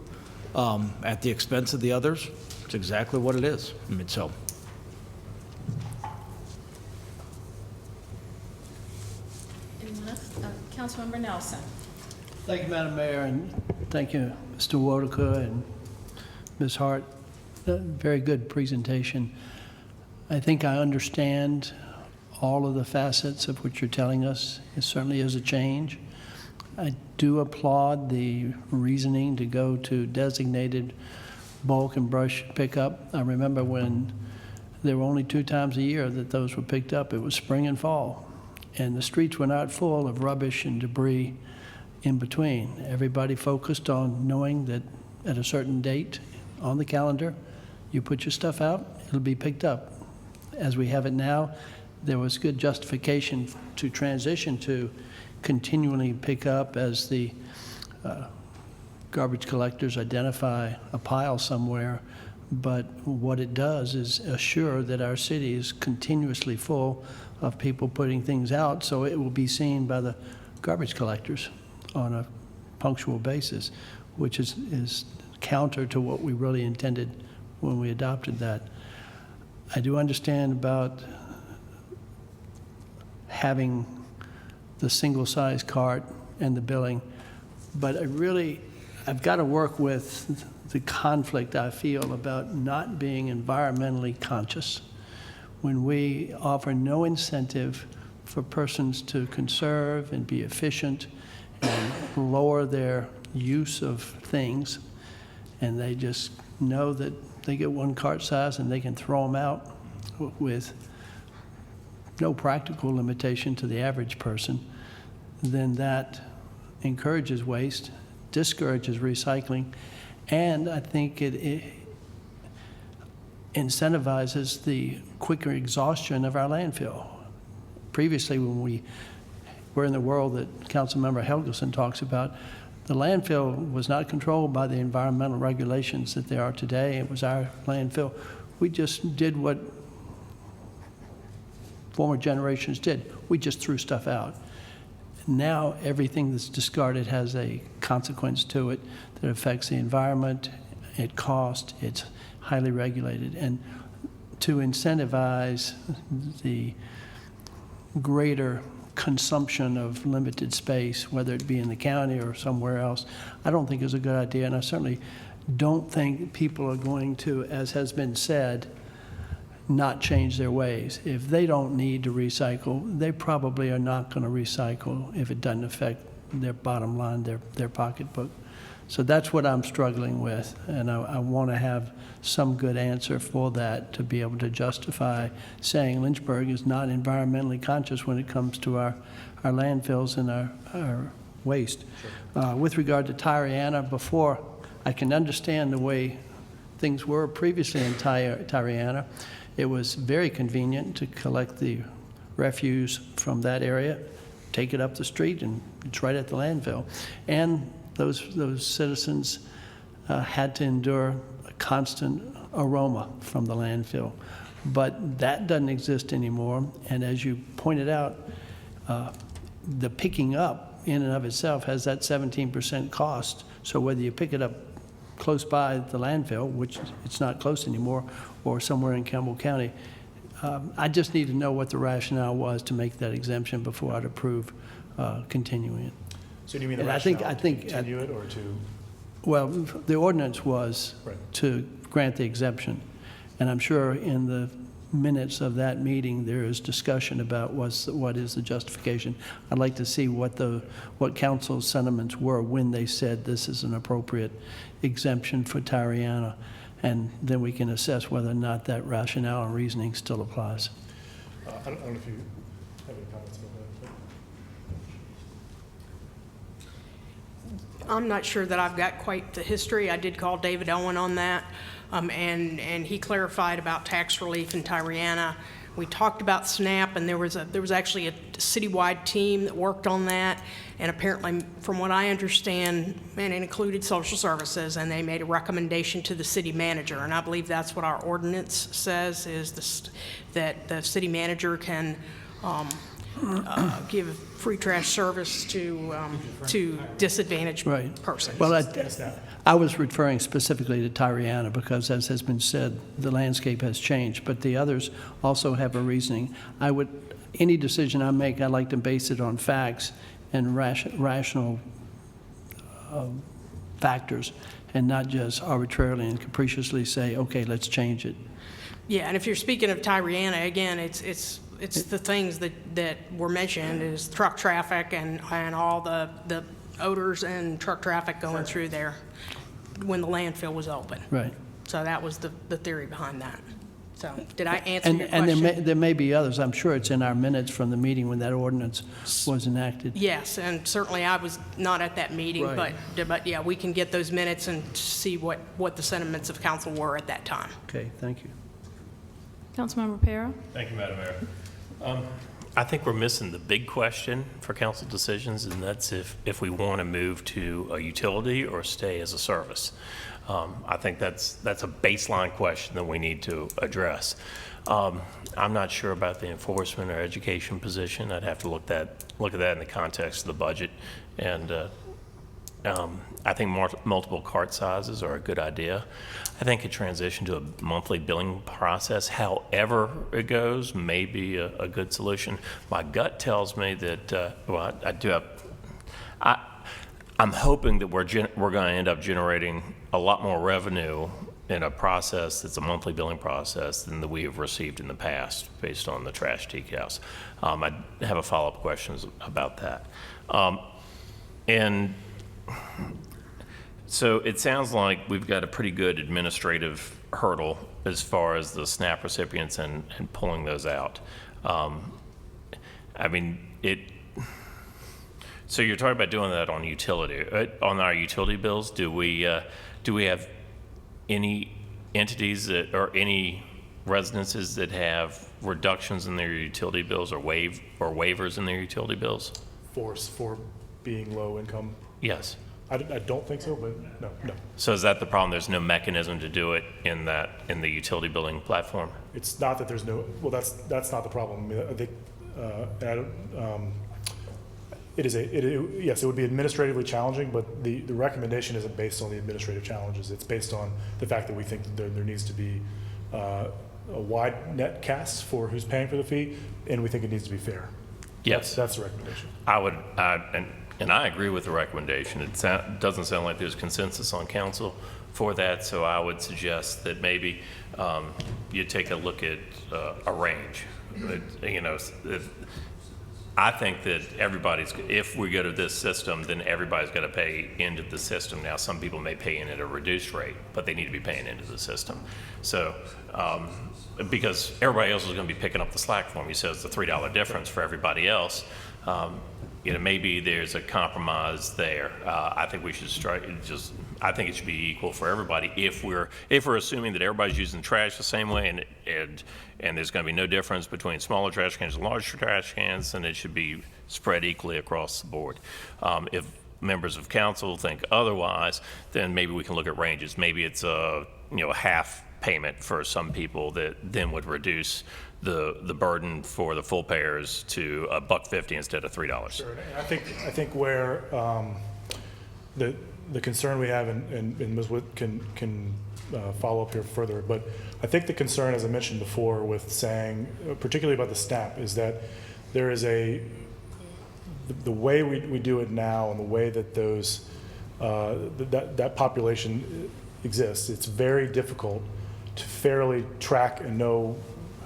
at the expense of the others? It's exactly what it is. So. Anyone else? Councilmember Nelson? Thank you, Madam Mayor, and thank you, Mr. Wodeker and Ms. Hart. Very good presentation. I think I understand all of the facets of what you're telling us. It certainly is a change. I do applaud the reasoning to go to designated bulk and brush pickup. I remember when there were only 2 times a year that those were picked up. It was spring and fall, and the streets were not full of rubbish and debris in between. Everybody focused on knowing that at a certain date on the calendar, you put your stuff out, it'll be picked up. As we have it now, there was good justification to transition to continually pick up as the garbage collectors identify a pile somewhere. But what it does is assure that our city is continuously full of people putting things out, so it will be seen by the garbage collectors on a punctual basis, which is counter to what we really intended when we adopted that. I do understand about having the single-size cart and the billing, but I've got to work with the conflict I feel about not being environmentally conscious when we offer no incentive for persons to conserve and be efficient and lower their use of things, and they just know that they get one cart size and they can throw them out with no practical limitation to the average person, then that encourages waste, discourages recycling, and I think it incentivizes the quicker exhaustion of our landfill. Previously, when we were in the world that Councilmember Helgeson talks about, the landfill was not controlled by the environmental regulations that there are today. It was our landfill. We just did what former generations did. We just threw stuff out. Now everything that's discarded has a consequence to it that affects the environment, it costs, it's highly regulated. And to incentivize the greater consumption of limited space, whether it be in the county or somewhere else, I don't think is a good idea. And I certainly don't think people are going to, as has been said, not change their ways. If they don't need to recycle, they probably are not going to recycle if it doesn't affect their bottom line, their pocketbook. So that's what I'm struggling with, and I want to have some good answer for that to be able to justify saying Lynchburg is not environmentally conscious when it comes to our landfills and our waste. Sure. With regard to Tyriana, before, I can understand the way things were previously in Tariana. It was very convenient to collect the refuse from that area, take it up the street, and it's right at the landfill. And those citizens had to endure a constant aroma from the landfill. But that doesn't exist anymore. And as you pointed out, the picking up in and of itself has that 17% cost. So whether you pick it up close by the landfill, which it's not close anymore, or somewhere in Campbell County, I just need to know what the rationale was to make that exemption before I'd approve continuing it. So do you mean the And I rationale think- to continue it or to? Well, the ordinance was Right. to grant the exemption. And I'm sure in the minutes of that meeting, there is discussion about what is the justification. I'd like to see what council's sentiments were when they said this is an appropriate exemption for Tariana. And then we can assess whether or not that rationale and reasoning still applies. I don't know if you have any comments about that. I'm not sure that I've got quite the history. I did call David Owen on that, and he clarified about tax relief in Tariana. We talked about SNAP, and there was actually a citywide team that worked on that, and apparently, from what I understand, and it included social services, and they made a recommendation to the city manager, and I believe that's what our ordinance says, is that the city manager can give free trash service to disadvantaged Right. persons. Well, I was referring specifically to Tariana because, as has been said, the landscape has changed, but the others also have a reasoning. Any decision I make, I like to base it on facts and rational factors, and not just arbitrarily and capriciously say, okay, let's change it. Yeah, and if you're speaking of Tariana, again, it's the things that were mentioned is truck traffic and all the odors and truck traffic going through there when the landfill was open. Right. So that was the theory behind that. So did I answer And your question? there may be others. I'm sure it's in our minutes from the meeting when that ordinance was enacted. Yes, and certainly I was not at that meeting, Right. but yeah, we can get those minutes and see what the sentiments of council were at that time. Okay, thank you. Councilmember Para? Thank you, Madam Mayor. I think we're missing the big question for council decisions, and that's if we want to move to a utility or stay as a service. I think that's a baseline question that we need to address. I'm not sure about the enforcement or education position. I'd have to look at that in the context of the budget, and I think multiple cart sizes are a good idea. I think a transition to a monthly billing process, however it goes, may be a good solution. My gut tells me that, I'm hoping that we're going to end up generating a lot more revenue in a process that's a monthly billing process than that we have received in the past based on the trash decals. I have a follow-up questions about that. And so it sounds like we've got a pretty good administrative hurdle as far as the SNAP recipients and pulling those out. So you're talking about doing that on on our utility bills. Do we have any entities or any residences that have reductions in their utility bills or waivers in their utility bills? For being low income? Yes. I don't think so, but no. So is that the problem? There's no mechanism to do it in the utility billing platform? It's not that there's no, well, that's not the problem. I mean, I think, yes, it would be administratively challenging, but the recommendation isn't based on the administrative challenges. It's based on the fact that we think that there needs to be a wide net cast for who's paying for the fee, and we think it needs to be fair. Yes. That's the recommendation. And I agree with the recommendation. It doesn't sound like there's consensus on council for that, so I would suggest that maybe you take a look at a range. I think that if we go to this system, then everybody's got to pay into the system. Now, some people may pay in at a reduced rate, but they need to be paying into the system. So, because everybody else is going to be picking up the slack for me, so it's a $3 difference for everybody else. maybe there's a compromise there. I think we should I think it should be equal for everybody if we're assuming that everybody's using trash the same way and there's going to be no difference between smaller trash cans and larger trash cans, and it should be spread equally across the board. If members of council think otherwise, then maybe we can look at ranges. Maybe it's a half payment for some people that then would reduce the burden for the full payers to $1.50 instead of $3. Sure, and I think where the concern we have, and Ms. Witt can follow up here further, but I think the concern, as I mentioned before, with saying, particularly about the SNAP, is that there is the way we do it now and the way that that population exists, it's very difficult to fairly track and know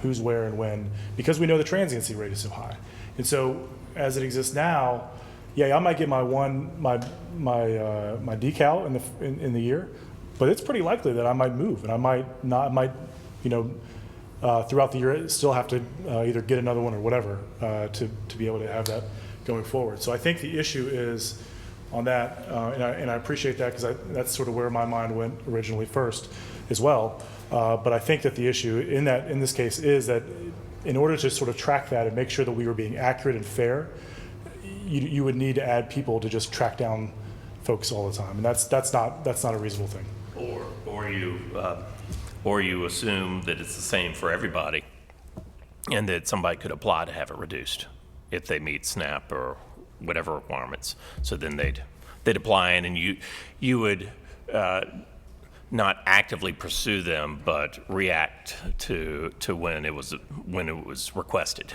who's where and when, because we know the transiency rate is so high. And so as it exists now, I might get my decal in the year, but it's pretty likely that I might move, and I might throughout the year still have to either get another one or whatever to be able to have that going forward. So I think the issue is on that, and I appreciate that, because that's sort of where my mind went originally first as well. But I think that the issue in this case is that in order to sort of track that and make sure that we were being accurate and fair, you would need to add people to just track down folks all the time, and that's not a reasonable thing. Or you assume that it's the same for everybody, and that somebody could apply to have it reduced if they meet SNAP or whatever requirements. So then they'd apply in, and you would not actively pursue them, but react to when it was requested.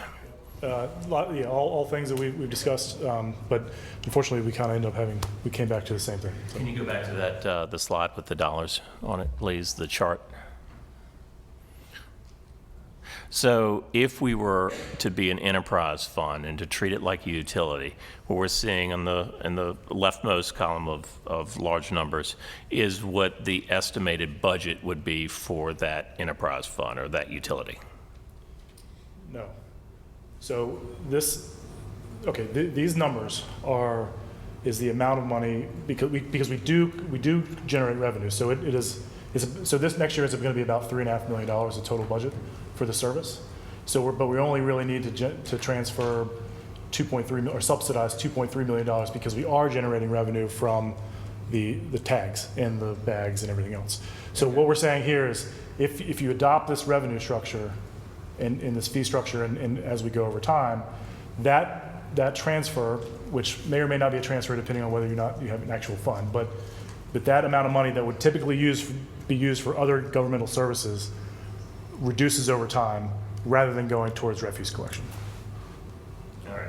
All things that we've discussed, but unfortunately we kind of we came back to the same thing. So. Can you go back to that the slide with the dollars on it, please, the chart? So if we were to be an enterprise fund and to treat it like a utility, what we're seeing in the leftmost column of large numbers is what the estimated budget would be for that enterprise fund or that utility. No. So these numbers is the amount of money, because we do generate revenue. So so this next year is going to be about $3.5 million of total budget for the service. But we only really need to transfer 2.3 million or subsidize $2.3 million because we are generating revenue from the tags and the bags and everything else. So what we're saying here is if you adopt this revenue structure and this fee structure and as we go over time, that transfer, which may or may not be a transfer depending on whether or not you have an actual fund, but that amount of money that would typically be used for other governmental services reduces over time rather than going towards refuse collection. All right.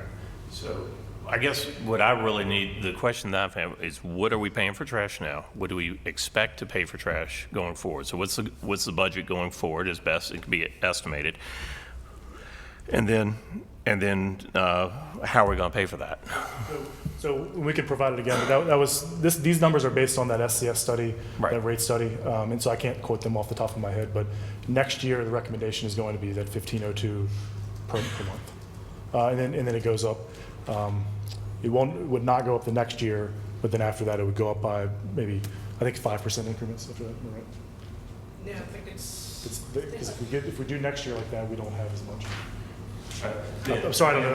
So I guess what I really need, the question that I have is, what are we paying for trash now? What do we expect to pay for trash going forward? So what's the budget going forward as best it can be estimated? And then how are we going to pay for that? So we can provide it again, but these numbers are based on that SCS study, right. That rate study, and so I can't quote them off the top of my head, but next year the recommendation is going to be that 1502 per month. And then it goes up. It would not go up the next year, but then after that it would go up by maybe, I think 5% increments after that, right? Yeah, I think it's because if we do next year like that, we don't have as much. I'm sorry, I don't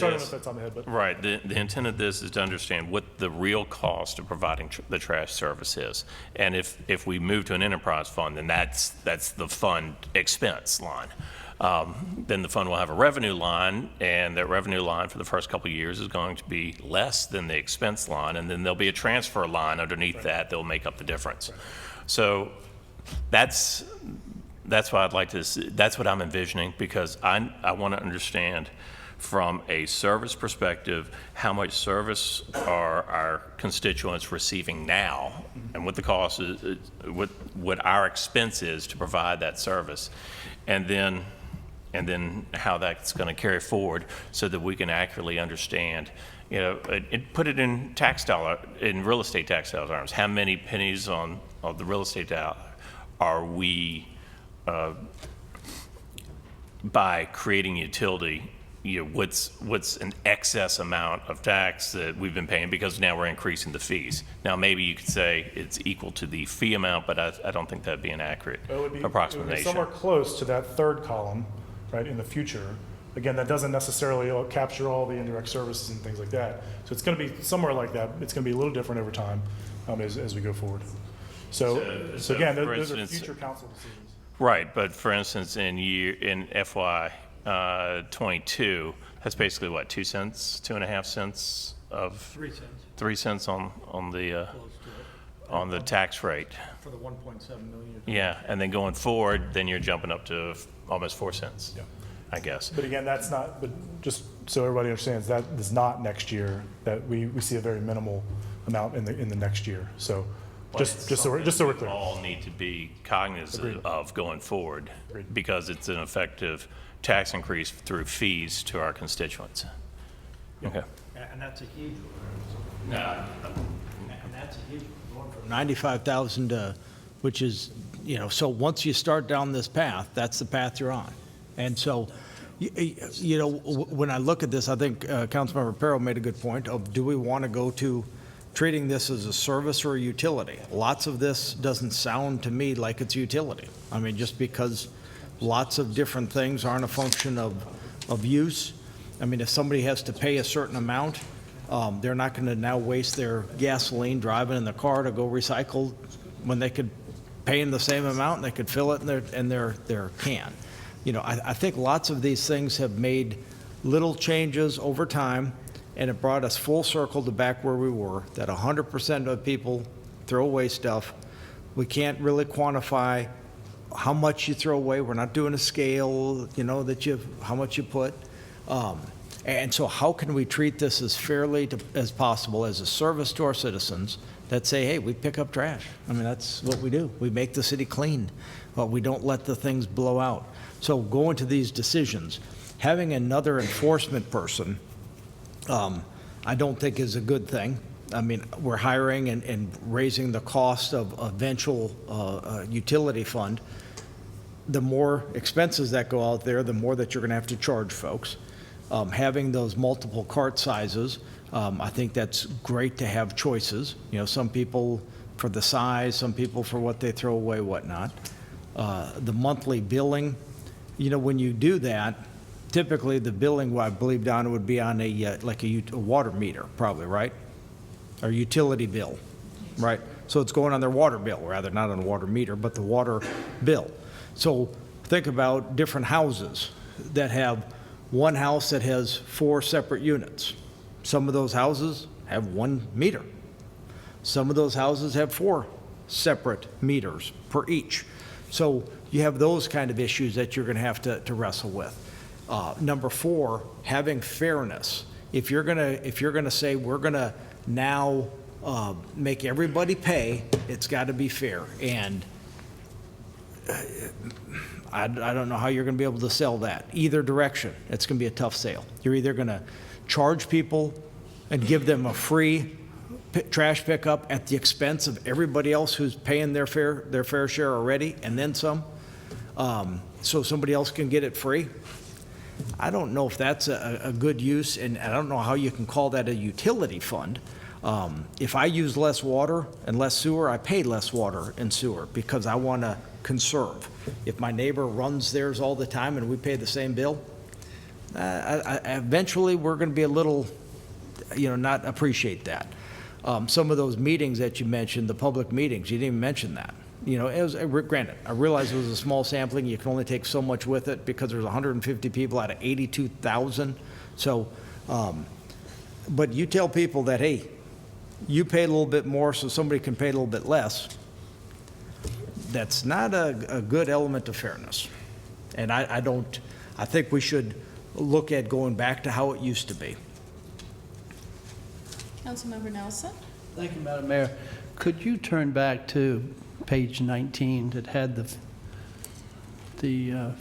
know if that's on the head, but. Right. The intent of this is to understand what the real cost of providing the trash service is. And if we move to an enterprise fund, then that's the fund expense line. Then the fund will have a revenue line, and that revenue line for the first couple of years is going to be less than the expense line, and then there'll be a transfer line underneath that will make up the difference. Right. So that's what I'd like to see. That's what I'm envisioning, because I want to understand from a service perspective how much service are our constituents receiving now, and what the cost is, what our expense is to provide that service, and then how that's going to carry forward so that we can accurately understand, put it in real estate tax dollar terms. How many pennies of the real estate dollar are we by creating utility what's an excess amount of tax that we've been paying because now we're increasing the fees. Now, maybe you could say it's equal to the fee amount, but I don't think that'd be an accurate It would be approximation. somewhere close to that third column, right, in the future. Again, that doesn't necessarily capture all the indirect services and things like that. So it's going to be somewhere like that. It's going to be a little different over time as we go forward. So again, for those are instance, future council decisions. Right, but for instance, in FY '22, that's basically what, 2 cents, 2.5 cents of 3 cents 3 cents on the tax rate. for the 1.7 million. Yeah, and then going forward, then you're jumping up to almost 4 cents. Yeah. I guess. But again, that's not, but just so everybody understands, that is not next year, that we see a very minimal amount in the next year. So just so we're clear. All need to be cognizant Agreed. of going forward Agreed. because it's an effective tax increase through fees to our constituents. Okay. And that's a huge one. And that's a huge one, going from 95,000 to, which is, so once you start down this path, that's the path you're on. And so, when I look at this, I think Councilmember Perro made a good point of, do we want to go to treating this as a service or a utility? Lots of this doesn't sound to me like it's a utility. I mean, just because lots of different things aren't a function of use. I mean, if somebody has to pay a certain amount, they're not going to now waste their gasoline driving in the car to go recycle when they could pay in the same amount and they could fill it in their can. I think lots of these things have made little changes over time, and it brought us full circle to back where we were, that 100% of people throw away stuff. We can't really quantify how much you throw away. We're not doing a scale, how much you put. And so how can we treat this as fairly as possible as a service to our citizens that say, hey, we pick up trash. I mean, that's what we do. We make the city clean, but we don't let the things blow out. So going to these decisions, having another enforcement person, I don't think is a good thing. I mean, we're hiring and raising the cost of eventual utility fund. The more expenses that go out there, the more that you're going to have to charge folks. Having those multiple cart sizes, I think that's great to have choices. Some people for the size, some people for what they throw away, whatnot. The monthly billing, when you do that, typically the billing, I believe, Donna, would be on a water meter, probably, right? Or utility bill, right? So it's going on their water bill, rather, not on a water meter, but the water bill. So think about different houses that have one house that has 4 separate units. Some of those houses have 1 meter. Some of those houses have 4 separate meters per each. So you have those kind of issues that you're going to have to wrestle with. Number 4, having fairness. If you're going to say we're going to now make everybody pay, it's got to be fair. And I don't know how you're going to be able to sell that. Either direction, it's going to be a tough sale. You're either going to charge people and give them a free trash pickup at the expense of everybody else who's paying their fair share already, and then some, so somebody else can get it free. I don't know if that's a good use, and I don't know how you can call that a utility fund. If I use less water and less sewer, I pay less water and sewer because I want to conserve. If my neighbor runs theirs all the time and we pay the same bill, eventually we're going to be a little, not appreciate that. Some of those meetings that you mentioned, the public meetings, you didn't even mention that. It was, granted, I realize it was a small sampling. You can only take so much with it because there's 150 people out of 82,000. So, but you tell people that, hey, you pay a little bit more so somebody can pay a little bit less. That's not a good element of fairness. And I think we should look at going back to how it used to be. Councilmember Nelson? Thank you, Madam Mayor. Could you turn back to page 19 that had the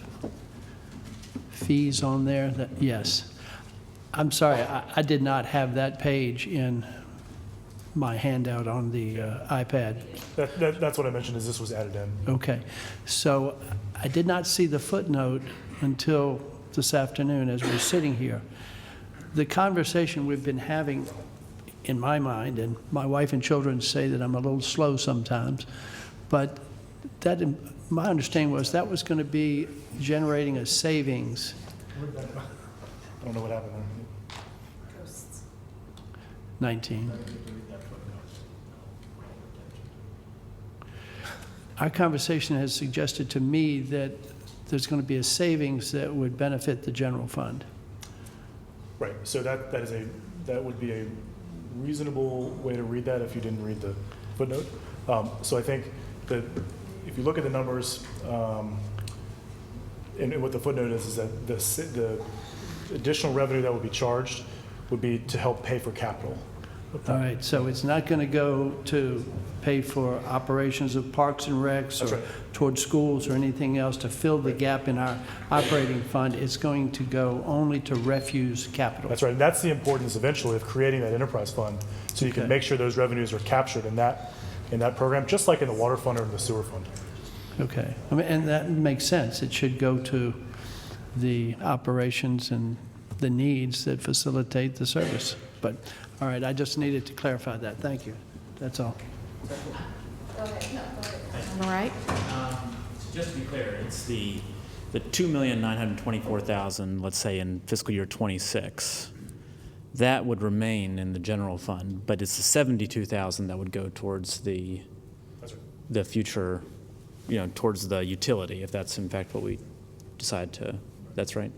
fees on there? Yes. I'm sorry, I did not have that page in my handout on the iPad. That's what I mentioned, is this was added in. Okay. So I did not see the footnote until this afternoon as we're sitting here. The conversation we've been having, in my mind, and my wife and children say that I'm a little slow sometimes, but that, my understanding was that was going to be generating a savings. I don't know what happened there. 19. Our conversation has suggested to me that there's going to be a savings that would benefit the general fund. Right, so that would be a reasonable way to read that if you didn't read the footnote. So I think that if you look at the numbers, and what the footnote is that the additional revenue that would be charged would be to help pay for capital. All right, so it's not going to go to pay for operations of parks and recs That's or right. towards schools or anything else to fill the gap in our operating fund. It's going to go only to refuse capital. That's right, and that's the importance eventually of creating that enterprise fund, so you can Okay. make sure those revenues are captured in that program, just like in the water fund or in the sewer fund. Okay, I mean, and that makes sense. It should go to the operations and the needs that facilitate the service. But, all right, I just needed to clarify that. Thank you. That's all. All right. Just to be clear, it's the $2,924,000, let's say in fiscal year '26, that would remain in the general fund, but it's the $72,000 that would go towards the That's right. the future, towards the utility, if that's in fact what we decide to, that's right.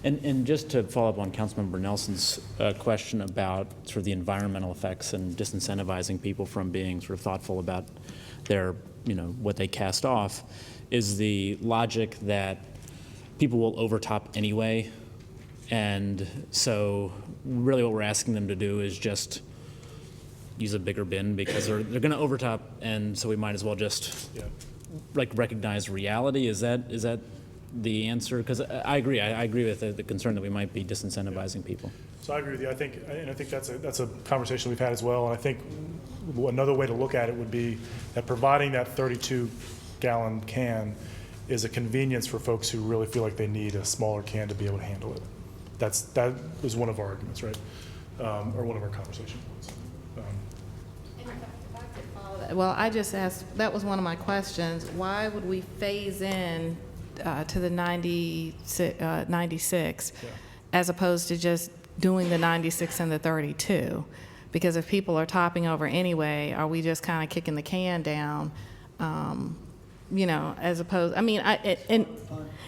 And just to follow up on Councilmember Nelson's question about sort of the environmental effects and disincentivizing people from being sort of thoughtful about their, what they cast off, is the logic that people will overtop anyway, and so really what we're asking them to do is just use a bigger bin because they're going to overtop, and so we might as well just Yeah. recognize reality. Is that the answer? Because I agree. I agree with the concern that we might be disincentivizing people. So I agree with you. I think that's a conversation we've had as well. And I think another way to look at it would be that providing that 32-gallon can is a convenience for folks who really feel like they need a smaller can to be able to handle it. That was one of our arguments, right? Or one of our conversation points. Well, I just asked, that was one of my questions. Why would we phase in to the 96 as opposed to just doing the 96 and the 32? Because if people are topping over anyway, are we just kind of kicking the can down? As opposed,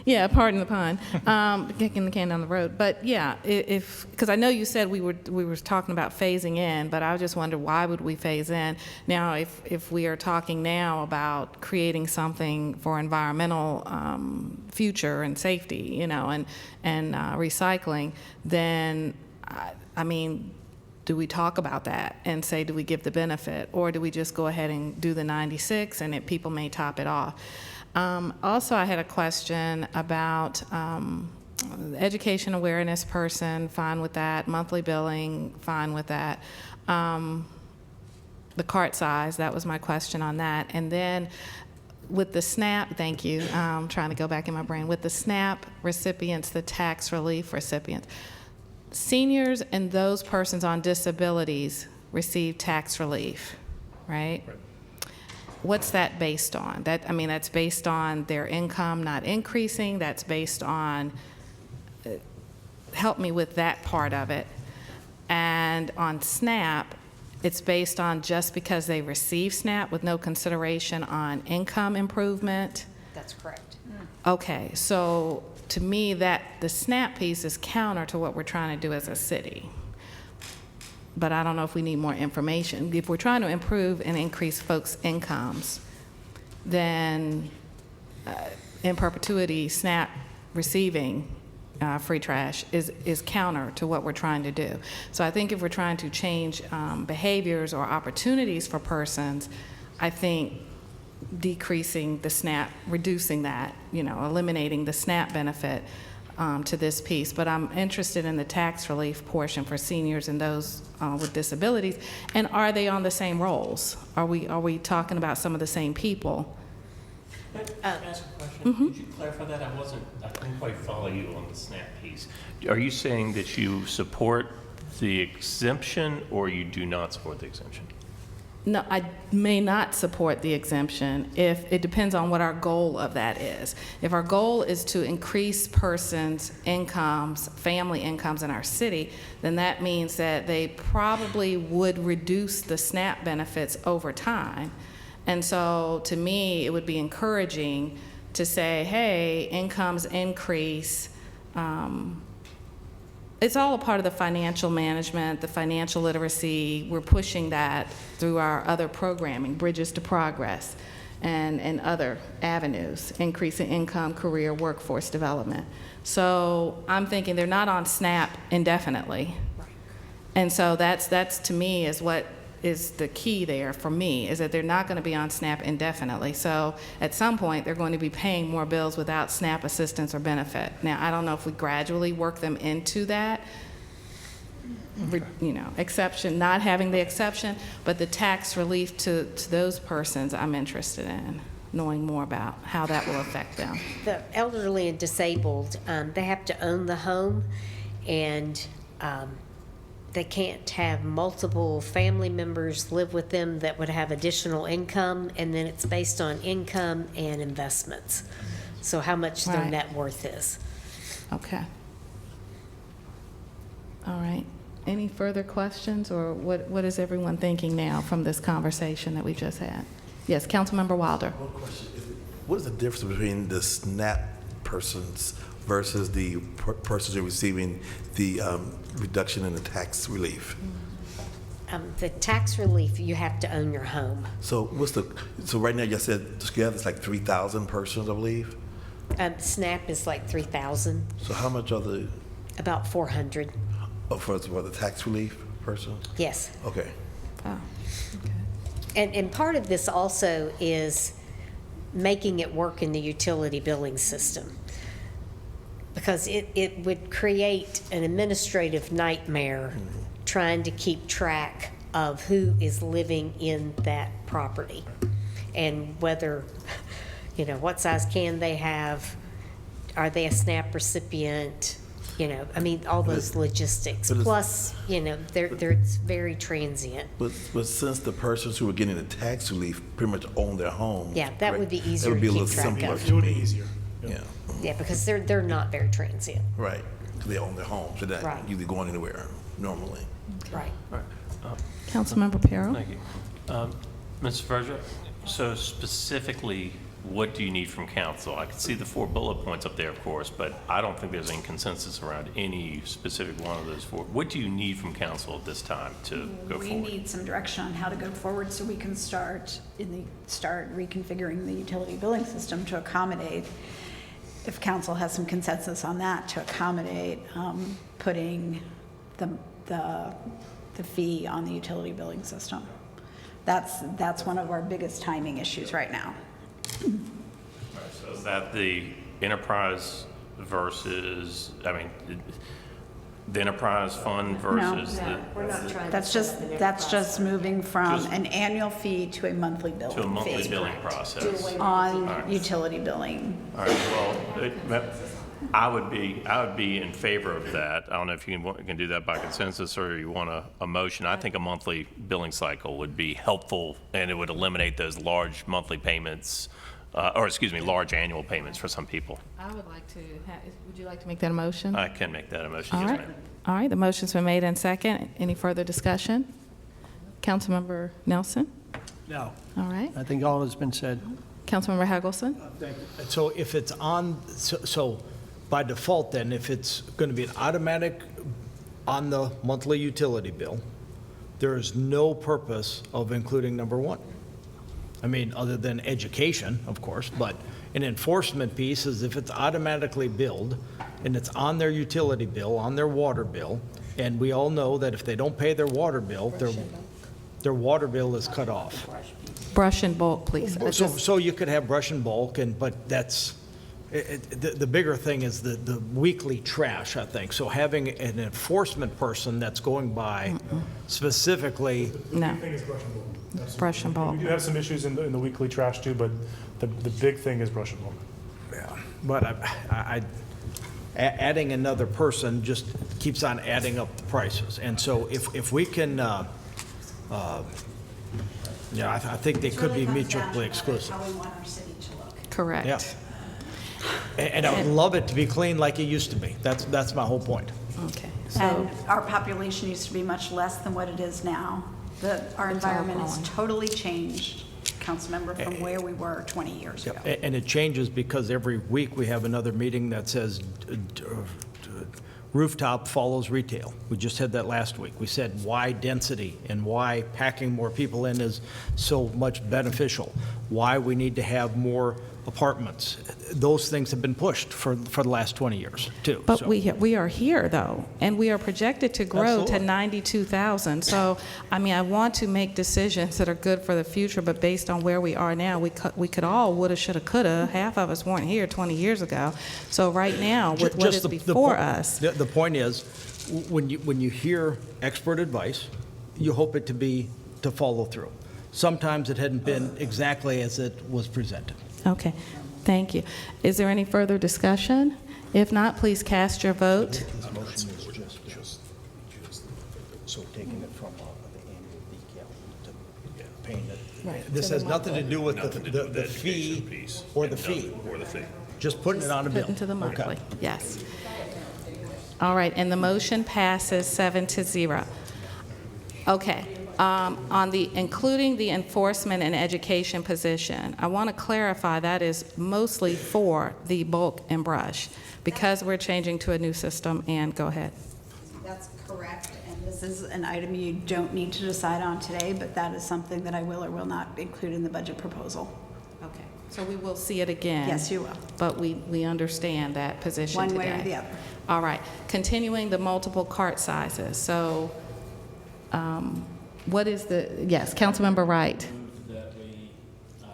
yeah, pardon the pun, kicking the can down the road. But yeah, because I know you said we were talking about phasing in, but I just wonder why would we phase in? Now, if we are talking now about creating something for environmental future and safety, and recycling, then do we talk about that and say, do we give the benefit, or do we just go ahead and do the 96 and people may top it off? Also, I had a question about the education awareness person, fine with that. Monthly billing, fine with that. The cart size, that was my question on that. And then with the SNAP, thank you, I'm trying to go back in my brain. With the SNAP recipients, the tax relief recipients, seniors and those persons on disabilities receive tax relief, right? What's that based on? That's based on their income not increasing. That's based on, help me with that part of it. And on SNAP, it's based on just because they receive SNAP with no consideration on income improvement. That's correct. Okay, so to me, that the SNAP piece is counter to what we're trying to do as a city. But I don't know if we need more information. If we're trying to improve and increase folks' incomes, then in perpetuity, SNAP receiving free trash is counter to what we're trying to do. So I think if we're trying to change behaviors or opportunities for persons, I think decreasing the SNAP, reducing that, eliminating the SNAP benefit to this piece. But I'm interested in the tax relief portion for seniors and those with disabilities. And are they on the same rolls? Are we talking about some of the same people? Can I ask a question? Could you clarify that? I couldn't quite follow you on the SNAP piece. Are you saying that you support the exemption or you do not support the exemption? No, I may not support the exemption if, it depends on what our goal of that is. If our goal is to increase persons' incomes, family incomes in our city, then that means that they probably would reduce the SNAP benefits over time. And so to me, it would be encouraging to say, hey, incomes increase. It's all a part of the financial management, the financial literacy. We're pushing that through our other programming, Bridges to Progress, and other avenues, increasing income, career, workforce development. So I'm thinking they're not on SNAP indefinitely. And so that's to me is what is the key there for me, is that they're not going to be on SNAP indefinitely. So at some point, they're going to be paying more bills without SNAP assistance or benefit. Now, I don't know if we gradually work them into that, you know, exception, not having the exception, but the tax relief to those persons I'm interested in knowing more about how that will affect them. The elderly and disabled, they have to own the home, and they can't have multiple family members live with them that would have additional income, and then it's based on income and investments. So how much their Right. net worth is. Okay. All right. Any further questions, or what is everyone thinking now from this conversation that we just had? Yes, Councilmember Wilder. One question is, what is the difference between the SNAP persons versus the persons who are receiving the reduction in the tax relief? The tax relief, you have to own your home. So so right now you said together it's like 3,000 persons, I believe? SNAP is like 3,000, So how much are the, about 400. for the tax relief person? Yes. Okay. Oh, And part of this also is making it work in the utility billing system, because it would create an administrative nightmare trying to keep track of who is living in that property and whether, you know, what size can they have, are they a SNAP recipient, you know, I mean, all those logistics. but it's- Plus, you know, it's very transient. But since the persons who are getting the tax relief pretty much own their homes. Yeah, that right, would be that easier would to be a keep little track simpler of. It to would be me. easier. Yeah, Yeah, because they're not very transient. right. 'Cause they own their homes. They're not Right. usually going anywhere normally. Right. Councilmember Perro? Thank you. Mr. Verja, so specifically, what do you need from council? I can see the 4 bullet points up there, of course, but I don't think there's any consensus around any specific one of those 4. What do you need from council at this time to go We forward? need some direction on how to go forward so we can start reconfiguring the utility billing system to accommodate, if council has some consensus on that, to accommodate putting the fee on the utility billing system. That's one of our biggest timing issues right now. So is that the enterprise versus, I mean, the enterprise fund versus the, We're not trying to. That's solve an just enterprise. moving from Just- an annual fee to a monthly billing fee. to a monthly billing process? On utility billing. All right, well, I would be in favor of that. I don't know if you can do that by consensus or you want a motion. I think a monthly billing cycle would be helpful, and it would eliminate those large monthly payments, large annual payments for some people. I would like to, would you like to make that a motion? I can make that a motion, All yes, right. ma'am. All right, the motion's been made and second. Any further discussion? Councilmember Nelson? No, All right. I think all has been said. Councilmember Hagelson? So if it's on, so by default then, if it's going to be an automatic on the monthly utility bill, there is no purpose of including number 1. I mean, other than education, of course, but an enforcement piece is if it's automatically billed and it's on their utility bill, on their water bill, and we all know that if they don't pay their water bill, their water bill is cut off. Brush and bulk, please. So you could have brush and bulk, but that's, the bigger thing is the weekly trash, I think. So having an enforcement person that's going by specifically, No. Thing is brush and bulk. brush and bulk. We do have some issues in the weekly trash too, but the big thing is brush and bulk. Yeah, but adding another person just keeps on adding up the prices. And so if we can, I think they could be mutually exclusive. How we want our city to look. Correct. Yeah. And I would love it to be clean like it used to be. That's my whole point. Okay, so, And our population used to be much less than what it is now. Our environment has totally changed, Councilmember, from where we were 20 years ago. And it changes because every week we have another meeting that says rooftop follows retail. We just had that last week. We said why density and why packing more people in is so much beneficial, why we need to have more apartments. Those things have been pushed for the last 20 years, too. but So- we are here, though, and we are projected to grow to Absolutely. 92,000. So, I mean, I want to make decisions that are good for the future, but based on where we are now, we could all woulda, shoulda, coulda. Half of us weren't here 20 years ago. So right now, with what Just is the before po- us, The point is, when you hear expert advice, you hope it to follow through. Sometimes it hadn't been exactly as it was presented. okay, thank you. Is there any further discussion? If not, please cast your vote. His motion is just, so taking it from the annual decal to paying it. Right. This has nothing to do with the fee or the fee. Just putting it on a bill. Put into the Okay. monthly, yes. All right, and the motion passes 7-0. Okay, on the, including the enforcement and education position, I want to clarify that is mostly for the bulk and brush, because we're changing to a new system, and go ahead. That's correct, and this is an item you don't need to decide on today, but that is something that I will or will not include in the budget proposal. Okay, so we will see it again. Yes, you will. But we understand that position One today. way or the other. All right, continuing the multiple cart sizes, so what is yes, Councilmember Wright. That we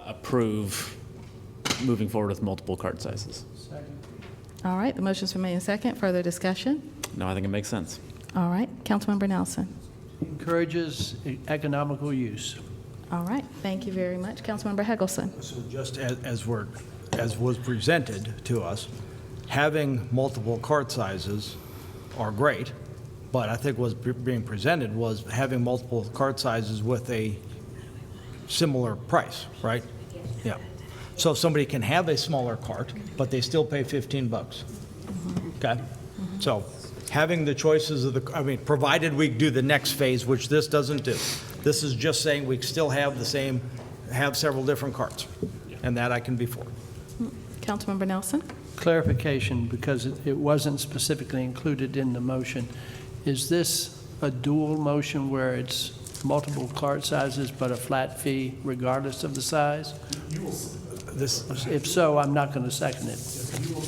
approve moving forward with multiple cart sizes. All right, the motion's been made in second. Further discussion? No, I think it makes sense. All right, Councilmember Nelson. Encourages economical use. All right, thank you very much. Councilmember Hegelson. So just as was presented to us, having multiple cart sizes are great, but I think what's being presented was having multiple cart sizes with a similar price, right? Yeah. So somebody can have a smaller cart, but they still pay $15. Okay? So having the choices of provided we do the next phase, which this doesn't do. This is just saying we still have have several different carts, and that I can be for. Councilmember Nelson. Clarification, because it wasn't specifically included in the motion. Is this a dual motion where it's multiple cart sizes but a flat fee regardless of the size? This, If so, I'm not going to second it. You will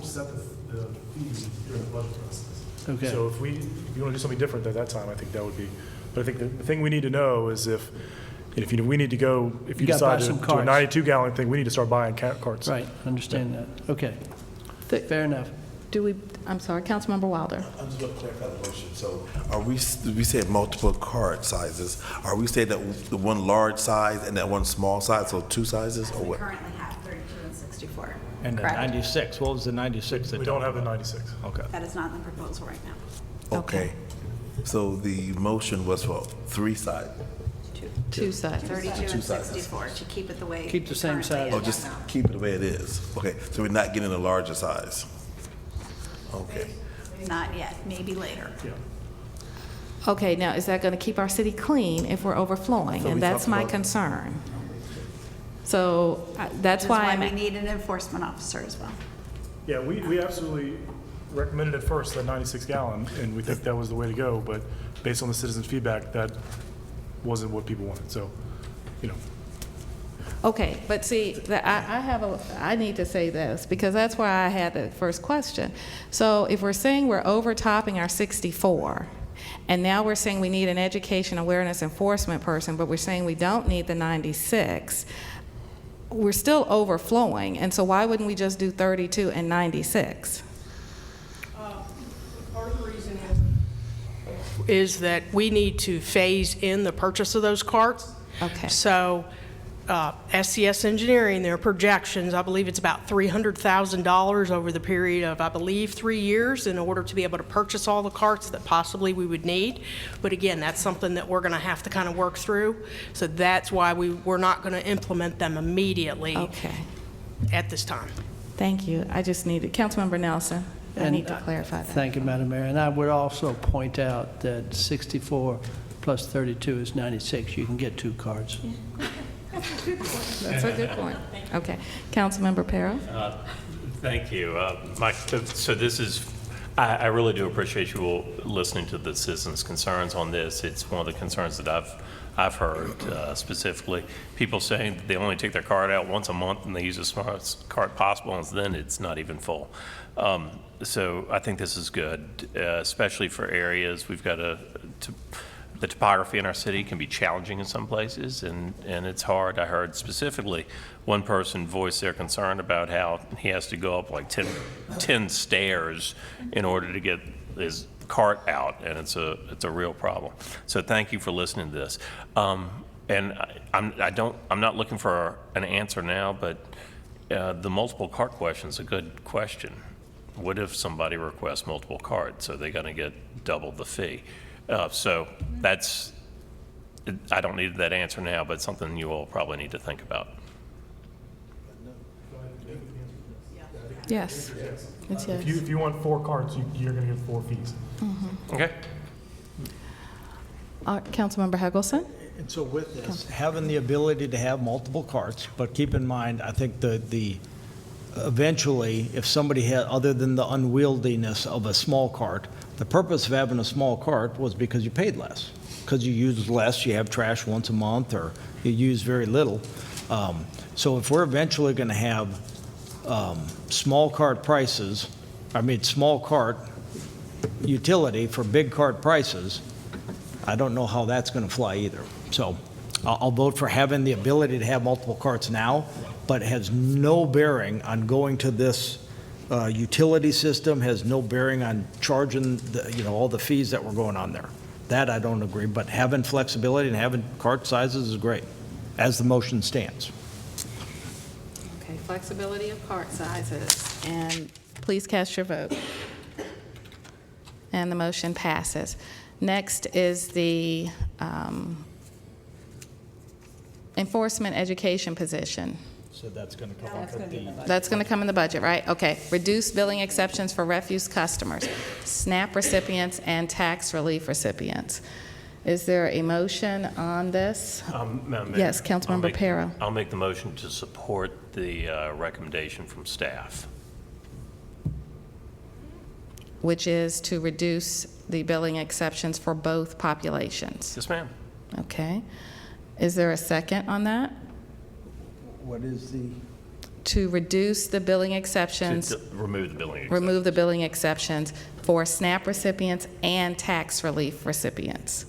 set the fees during the budget process. Okay. So if you want to do something different at that time, I think that would be, but I think the thing we need to know is if we need to go, if you You gotta buy decide to some do a carts. 92-gallon thing, we need to start buying carts. Right, understand that. Okay, fair enough. I'm sorry, Councilmember Wilder. I'm just going to clarify the motion. So we said multiple cart sizes. Are we saying that the one large size and that one small size, so two sizes, or We what? currently have 32 and 64. and the Correct. 96, what was the 96? that We don't have the 96. Okay. That is not in the proposal right now. Okay. So the motion was for three sides. Two sides. 32 Two and sizes. 64, to keep it the way. Keep the same it size. currently Oh, is. just keep it the way it is. Okay, so we're not getting a larger size. Okay. Not yet, maybe later. Okay, now, is that going to keep our city clean if we're overflowing? So we And that's talked my about- concern. So that's why That's I'm, why we need an enforcement officer as well. Yeah, we absolutely recommended at first that 96-gallon, and we think that was the way to go, but based on the citizens' feedback, that wasn't what people wanted, so, okay, but see, I need to say this, because that's why I had the first question. So if we're saying we're overtopping our 64, and now we're saying we need an education awareness enforcement person, but we're saying we don't need the 96, we're still overflowing, and so why wouldn't we just do 32 and 96? Part of the reason is that we need to phase in the purchase of those carts. Okay. So SCS Engineering, their projections, I believe it's about $300,000 over the period of, I believe, 3 years in order to be able to purchase all the carts that possibly we would need. But again, that's something that we're going to have to kind of work through. So that's why we're not going to implement them immediately Okay. at this time. Thank you. I just needed, Councilmember Nelson, I need to clarify that. Thank you, Madam Mayor. And I would also point out that 64 plus 32 is 96. You can get 2 cards. That's a good point. Okay. Councilmember Pero? Thank you. Mike, so this is, I really do appreciate you all listening to the citizens' concerns on this. It's one of the concerns that I've heard specifically. People saying that they only take their card out once a month and they use the smartest card possible, and then it's not even full. So I think this is good, especially for areas. We've got the topography in our city can be challenging in some places, and it's hard. I heard specifically one person voice their concern about how he has to go up like 10 stairs in order to get his cart out, and it's a real problem. So thank you for listening to this. And I'm not looking for an answer now, but the multiple cart question is a good question. What if somebody requests multiple carts? So they're going to get double the fee. So that's, I don't need that answer now, but something you all probably need to think about. Yes. It's yes. If you want 4 cards, you're going to get 4 fees. Okay. Councilmember Hegelson? And so with this, having the ability to have multiple carts, but keep in mind, I think the eventually, if somebody had, other than the unwieldiness of a small cart, the purpose of having a small cart was because you paid less. Because you use less, you have trash once a month, or you use very little. So if we're eventually going to have small cart prices, small cart utility for big cart prices, I don't know how that's going to fly either. So I'll vote for having the ability to have multiple carts now, but it has no bearing on going to this utility system, has no bearing on charging all the fees that were going on there. That I don't agree, but having flexibility and having cart sizes is great, as the motion stands. Okay, flexibility of cart sizes. And please cast your vote. And the motion passes. Next is the enforcement education position. So that's going to come up with the... That's going to come in the budget, right? Okay. Reduce billing exceptions for refuse customers, SNAP recipients, and tax relief recipients. Is there a motion on this? Madam Mayor, Yes, Councilmember Pero. I'll make the motion to support the recommendation from staff. Which is to reduce the billing exceptions for both populations. Yes, ma'am. Okay. Is there a second on that? What is the... To reduce the billing exceptions, To remove the billing. remove the billing exceptions for SNAP recipients and tax relief recipients.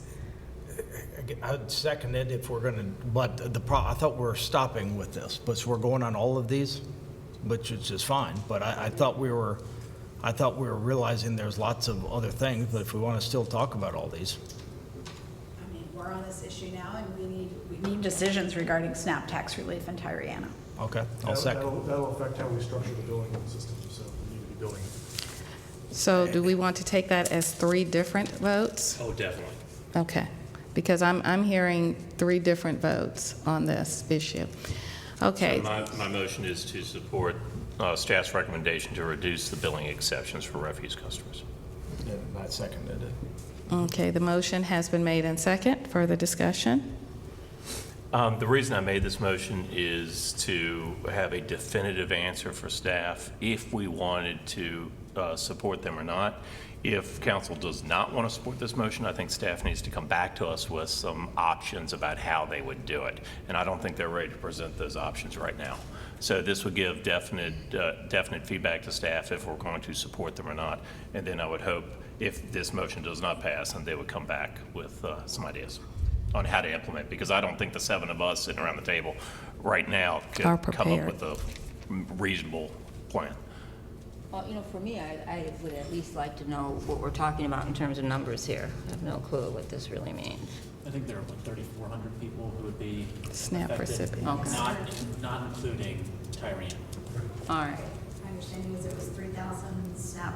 I'd second it if we're going to, but I thought we were stopping with this, but so we're going on all of these, which is just fine, but I thought we were realizing there's lots of other things, but if we want to still talk about all these. We're on this issue now, and we need decisions regarding SNAP tax relief in Tyriana. Okay, I'll second. That'll affect how we structure the billing system, so we need to be billing. So do we want to take that as 3 different votes? Oh, definitely. Okay, because I'm hearing 3 different votes on this issue. Okay. So my motion is to support staff's recommendation to reduce the billing exceptions for refuse customers. And I seconded it. Okay, the motion has been made and second. Further discussion? The reason I made this motion is to have a definitive answer for staff if we wanted to support them or not. If council does not want to support this motion, I think staff needs to come back to us with some options about how they would do it. And I don't think they're ready to present those options right now. So this would give definite feedback to staff if we're going to support them or not. And then I would hope if this motion does not pass, and they would come back with some ideas on how to implement, because I don't think the 7 of us sitting around the table right now could Are come up prepared. with a reasonable plan. Well, for me, I would at least like to know what we're talking about in terms of numbers here. I have no clue what this really means. I think there are about 3,400 people who would be SNAP affected, recipients. not including Tyrene. All right. My understanding is it was 3,000 SNAP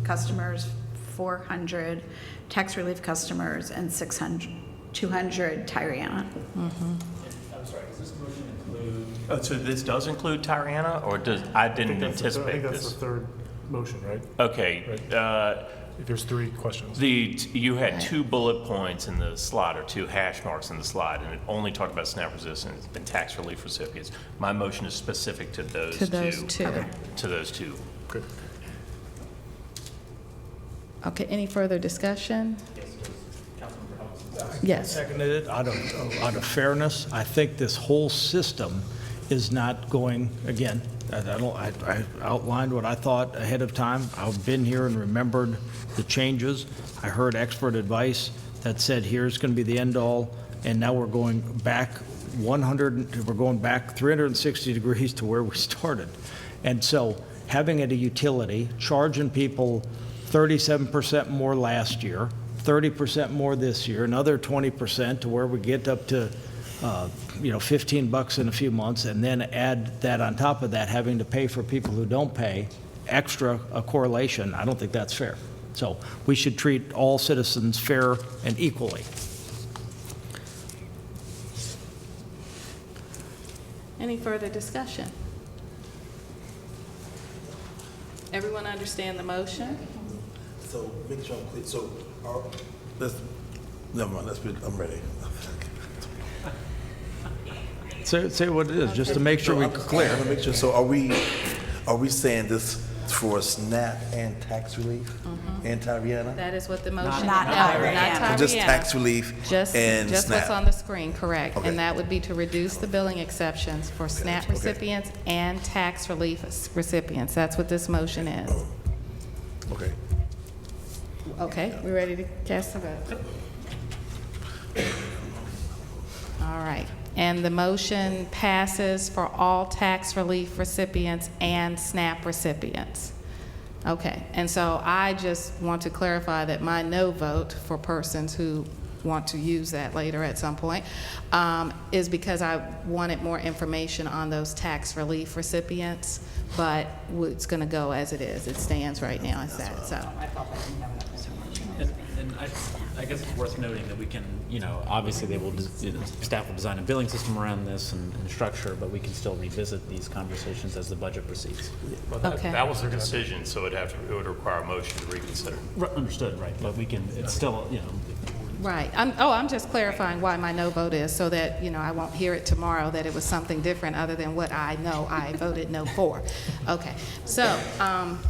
customers, 400 tax relief customers, and 200 Tyriana. I'm sorry, does this motion include? Oh, so this does include Tyriana, or does, I didn't I anticipate think that's this? the third motion, right? Okay, There's three questions. you had 2 bullet points in the slide, or 2 hash marks in the slide, and it only talked about SNAP resistance and tax relief recipients. My motion is specific to those To those two. To those two. Good. Okay, any further discussion? Yes. Seconded it out of fairness. I think this whole system is not going, again, I outlined what I thought ahead of time. I've been here and remembered the changes. I heard expert advice that said, here's going to be the end all, and now we're going back 360 degrees to where we started. And so having it a utility, charging people 37% more last year, 30% more this year, another 20% to where we get up to, $15 in a few months, and then add that on top of that, having to pay for people who don't pay, extra a correlation, I don't think that's fair. So we should treat all citizens fair and equally. Any further discussion? Everyone understand the motion? So, make sure I'm clear, so, never mind, I'm ready. Say what it is, just to make sure we're clear. I want to make sure, so are we saying this for SNAP and tax relief and Tyriana? That is what the motion is. Not No, Tyriana. not So just Tyriana. tax relief Just and what's SNAP? on the screen, correct. Okay. And that would be to reduce the billing exceptions for SNAP Okay. recipients and tax relief recipients. That's what this motion is. Okay. Okay, we ready to cast the vote? All right. And the motion passes for all tax relief recipients and SNAP recipients. Okay, and so I just want to clarify that my no vote for persons who want to use that later at some point is because I wanted more information on those tax relief recipients, but it's going to go as it is. It stands right now as that, so. And I guess it's worth noting that we can, obviously staff will design a billing system around this and structure, but we can still revisit these conversations as the budget proceeds. Well, Okay. that was their decision, so it would require a motion to reconsider. Understood, right, but we can, it's still, Right. I'm just clarifying why my no vote is, so that, I won't hear it tomorrow that it was something different other than what I know I voted no for. Okay. So,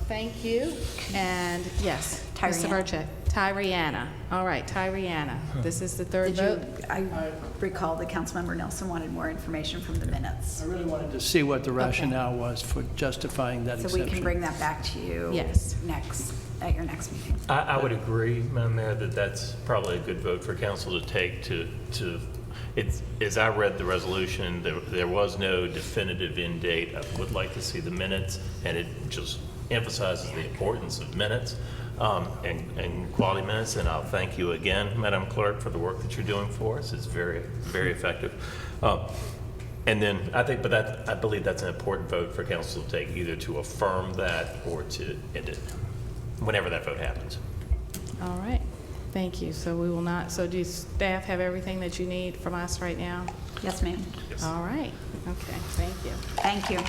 thank you. And yes, Mr. Burchett. Tyriana. All right, Tyriana. This is the third vote. I recall that Councilmember Nelson wanted more information from the minutes. I really wanted to see what the rationale was for justifying that So exception. we can bring that back to you. Yes. At your next meeting. I would agree, Madam Mayor, that that's probably a good vote for council to take as I read the resolution, there was no definitive end date. I would like to see the minutes, and it just emphasizes the importance of minutes and quality minutes, and I'll thank you again, Madam Clerk, for the work that you're doing for us. It's very, very effective. And then I believe that's an important vote for council to take, either to affirm that or to end it, whenever that vote happens. All right. Thank you. So we will not, so do staff have everything that you need from us right now? Yes, ma'am. All right. Okay, thank you. Thank you.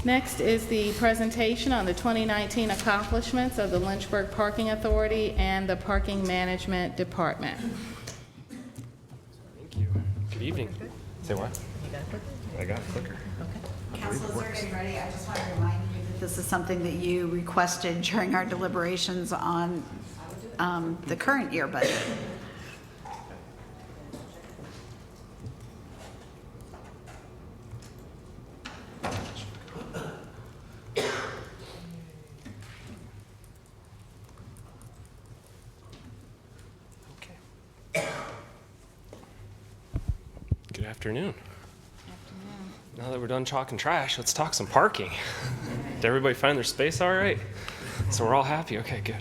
Next is the presentation on the 2019 accomplishments of the Lynchburg Parking Authority and the Parking Management Department. Thank you. Good evening. Say what? I got a clicker. Council, as they're getting ready, I just want to remind you that this is something that you requested during our deliberations on the current year budget. Good afternoon. now that we're done chalking trash, let's talk some parking. Did everybody find their space all right? So we're all happy. Okay, good.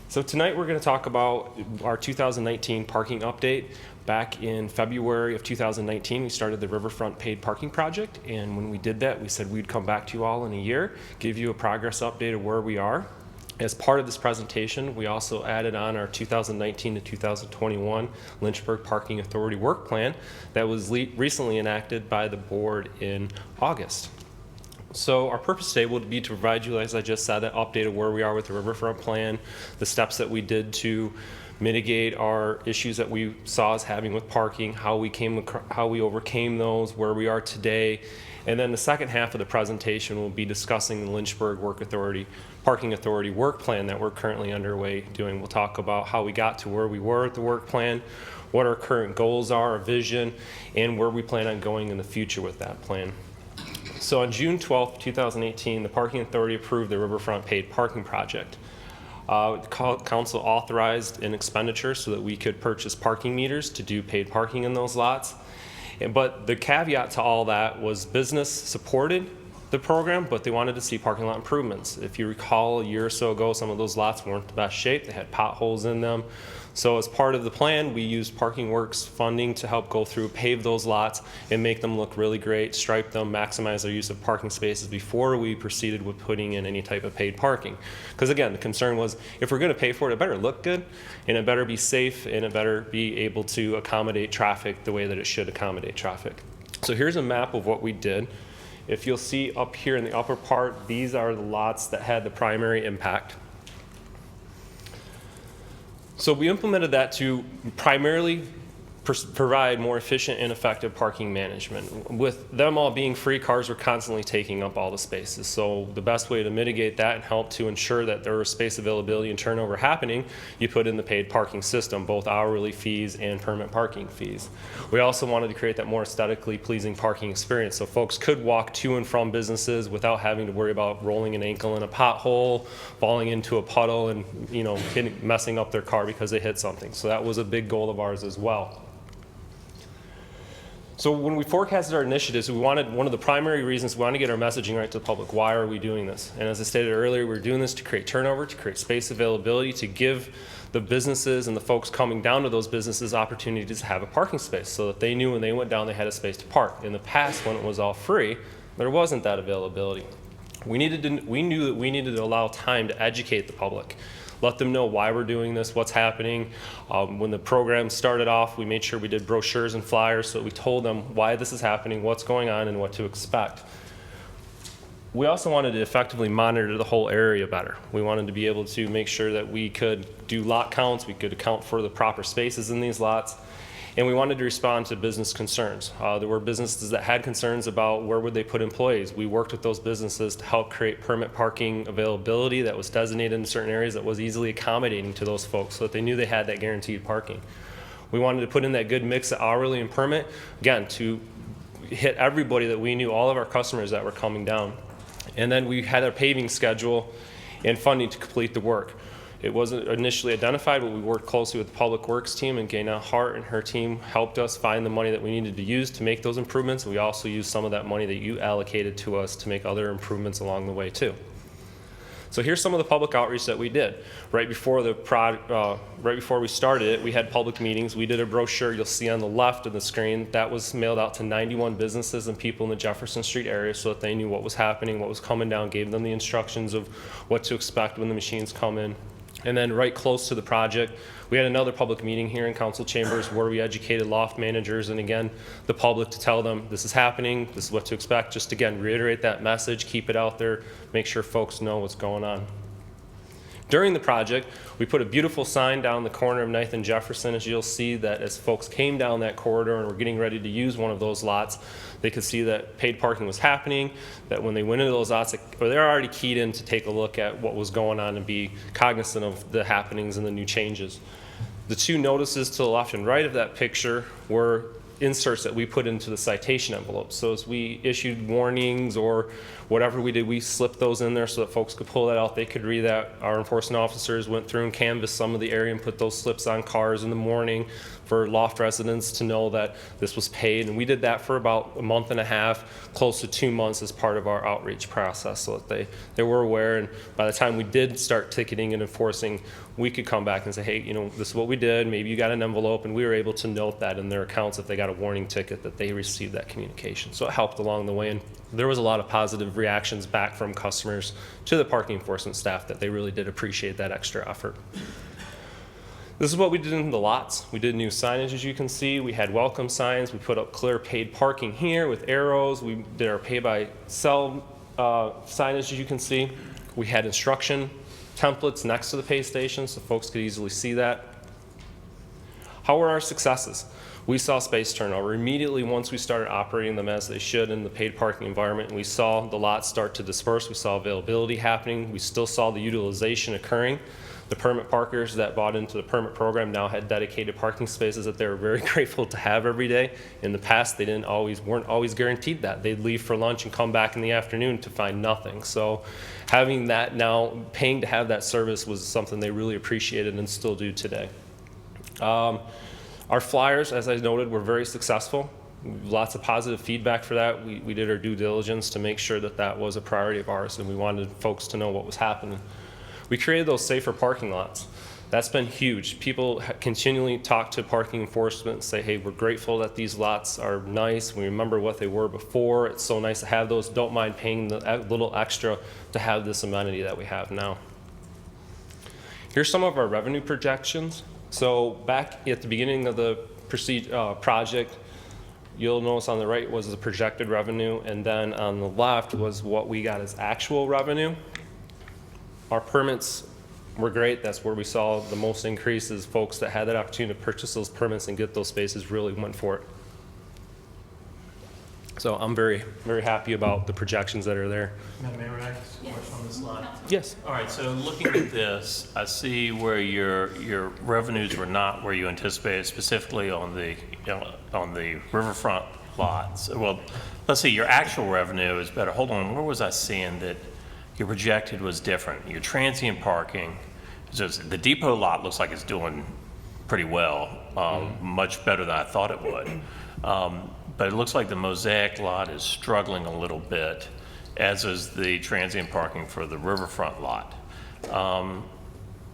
So tonight we're going to talk about our 2019 parking update. Back in February of 2019, we started the Riverfront Paid Parking Project, and when we did that, we said we'd come back to you all in a year, give you a progress update of where we are. As part of this presentation, we also added on our 2019 to 2021 Lynchburg Parking Authority Work Plan that was recently enacted by the board in August. So our purpose today will be to provide you, as I just said, that update of where we are with the Riverfront Plan, the steps that we did to mitigate our issues that we saw us having with parking, how we overcame those, where we are today. And then the second half of the presentation will be discussing the Lynchburg Parking Authority Work Plan that we're currently underway doing. We'll talk about how we got to where we were at the work plan, what our current goals are, our vision, and where we plan on going in the future with that plan. So on June 12th, 2018, the Parking Authority approved the Riverfront Paid Parking Project. Council authorized an expenditure so that we could purchase parking meters to do paid parking in those lots. But the caveat to all that was business supported the program, but they wanted to see parking lot improvements. If you recall, a year or so ago, some of those lots weren't the best shape. They had potholes in them. So as part of the plan, we used Parking Works funding to help go through, pave those lots, and make them look really great, stripe them, maximize their use of parking spaces before we proceeded with putting in any type of paid parking. Because again, the concern was, if we're going to pay for it, it better look good, and it better be safe, and it better be able to accommodate traffic the way that it should accommodate traffic. So here's a map of what we did. If you'll see up here in the upper part, these are the lots that had the primary impact. So we implemented that to primarily provide more efficient and effective parking management. With them all being free, cars were constantly taking up all the spaces. So the best way to mitigate that and help to ensure that there was space availability and turnover happening, you put in the paid parking system, both hourly fees and permit parking fees. We also wanted to create that more aesthetically pleasing parking experience so folks could walk to and from businesses without having to worry about rolling an ankle in a pothole, falling into a puddle, and messing up their car because they hit something. So that was a big goal of ours as well. So when we forecasted our initiatives, one of the primary reasons we wanted to get our messaging right to the public. Why are we doing this? And as I stated earlier, we're doing this to create turnover, to create space availability, to give the businesses and the folks coming down to those businesses opportunities to have a parking space so that they knew when they went down they had a space to park. In the past, when it was all free, there wasn't that availability. We knew that we needed to allow time to educate the public. Let them know why we're doing this, what's happening. When the program started off, we made sure we did brochures and flyers so that we told them why this is happening, what's going on, and what to expect. We also wanted to effectively monitor the whole area better. We wanted to be able to make sure that we could do lot counts, we could account for the proper spaces in these lots, and we wanted to respond to business concerns. There were businesses that had concerns about where would they put employees. We worked with those businesses to help create permit parking availability that was designated in certain areas that was easily accommodating to those folks so that they knew they had that guaranteed parking. We wanted to put in that good mix of hourly and permit, again, to hit everybody that we knew, all of our customers that were coming down. And then we had a paving schedule and funding to complete the work. It wasn't initially identified, but we worked closely with the Public Works team, and Gaina Hart and her team helped us find the money that we needed to use to make those improvements. We also used some of that money that you allocated to us to make other improvements along the way too. So here's some of the public outreach that we did. Right before we started it, we had public meetings. We did a brochure you'll see on the left of the screen that was mailed out to 91 businesses and people in the Jefferson Street area so that they knew what was happening, what was coming down, gave them the instructions of what to expect when the machines come in. And then right close to the project, we had another public meeting here in council chambers where we educated loft managers and again, the public to tell them this is happening, this is what to expect. Just again, reiterate that message, keep it out there, make sure folks know what's going on. During the project, we put a beautiful sign down the corner of 9th and Jefferson, as you'll see that as folks came down that corridor and were getting ready to use one of those lots, they could see that paid parking was happening, that when they went into those lots, they're already keyed in to take a look at what was going on and be cognizant of the happenings and the new changes. The two notices to the left and right of that picture were inserts that we put into the citation envelopes. So as we issued warnings or whatever we did, we slipped those in there so that folks could pull that out. They could read that. Our enforcement officers went through and canvassed some of the area and put those slips on cars in the morning for loft residents to know that this was paid. And we did that for about a month and a half, close to 2 months as part of our outreach process, so that they were aware. And by the time we did start ticketing and enforcing, we could come back and say, hey, you know, this is what we did. Maybe you got an envelope, and we were able to note that in their accounts if they got a warning ticket that they received that communication. So it helped along the way, and there was a lot of positive reactions back from customers to the parking enforcement staff that they really did appreciate that extra effort. This is what we did in the lots. We did new signage, as you can see. We had welcome signs. We put up clear paid parking here with arrows. We did our pay by cell signage, as you can see. We had instruction templates next to the pay station so folks could easily see that. How were our successes? We saw space turnover. Immediately once we started operating them as they should in the paid parking environment, and we saw the lots start to disperse, we saw availability happening, we still saw the utilization occurring. The permit parkers that bought into the permit program now had dedicated parking spaces that they were very grateful to have every day. In the past, they weren't always guaranteed that. They'd leave for lunch and come back in the afternoon to find nothing. So having that now, paying to have that service was something they really appreciated and still do today. Our flyers, as I noted, were very successful. Lots of positive feedback for that. We did our due diligence to make sure that that was a priority of ours, and we wanted folks to know what was happening. We created those safer parking lots. That's been huge. People continually talk to parking enforcement and say, hey, we're grateful that these lots are nice. We remember what they were before. It's so nice to have those. Don't mind paying the little extra to have this amenity that we have now. Here's some of our revenue projections. So back at the beginning of the project, you'll notice on the right was the projected revenue, and then on the left was what we got as actual revenue. Our permits were great. That's where we saw the most increases. Folks that had that opportunity to purchase those permits and get those spaces really went for it. So I'm very, very happy about the projections that are there. Madam Mayor, may I ask a question on this slide? Yes. All right, so looking at this, I see where your revenues were not where you anticipated, specifically on the riverfront lots. Well, let's see, your actual revenue is better. Hold on, where was I seeing that your projected was different? Your transient parking, so the depot lot looks like it's doing pretty well, much better than I thought it would. But it looks like the Mosaic lot is struggling a little bit, as is the transient parking for the riverfront lot.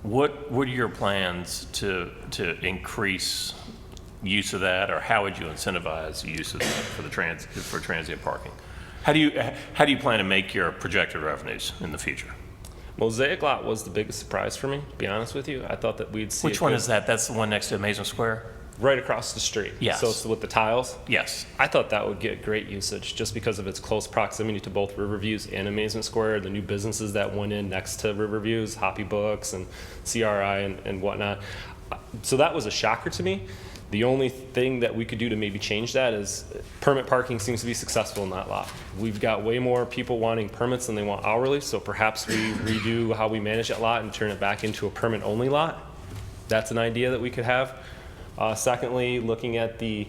What are your plans to increase use of that, or how would you incentivize the use of that for transient parking? How do you plan to make your projected revenues in the future? Mosaic lot was the biggest surprise for me, to be honest with you. I thought that we'd see. Which one is that? That's the one next to Amazement Square? Right across the street. Yes. So it's with the tiles? Yes. I thought that would get great usage just because of its close proximity to both Riverviews and Amazement Square, the new businesses that went in next to Riverviews, Hoppy Books and CRI and whatnot. So that was a shocker to me. The only thing that we could do to maybe change that is permit parking seems to be successful in that lot. We've got way more people wanting permits than they want hourly, so perhaps we redo how we manage that lot and turn it back into a permit-only lot. That's an idea that we could have. Secondly, looking at the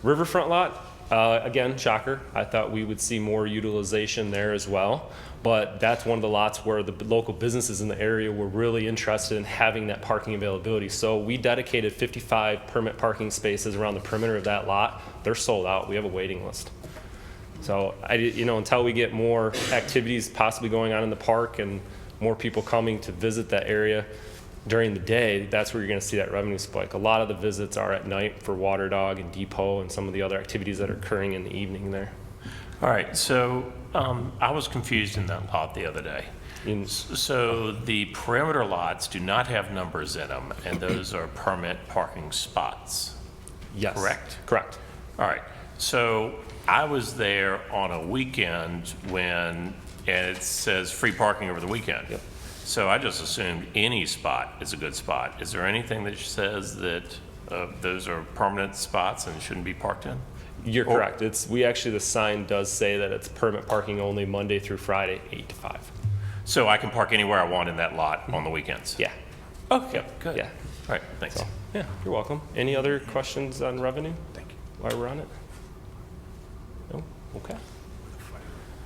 riverfront lot, again, shocker. I thought we would see more utilization there as well. But that's one of the lots where the local businesses in the area were really interested in having that parking availability. So we dedicated 55 permit parking spaces around the perimeter of that lot. They're sold out. We have a waiting list. So until we get more activities possibly going on in the park and more people coming to visit that area during the day, that's where you're going to see that revenue spike. A lot of the visits are at night for Water Dog and Depot and some of the other activities that are occurring in the evening there. All right, so I was confused in that lot the other day. So the perimeter lots do not have numbers in them, and those are permit parking spots. Yes. Correct? Correct. All right, so I was there on a weekend and it says free parking over the weekend. Yep. So I just assumed any spot is a good spot. Is there anything that says that those are permanent spots and shouldn't be parked in? You're correct. The sign does say that it's permit parking only Monday through Friday, 8 to 5. So I can park anywhere I want in that lot on the weekends? Yeah. Okay, good. Yeah. All right, thanks. So, yeah, you're welcome. Any other questions on revenue? Thank you. while we're on it? No? Okay.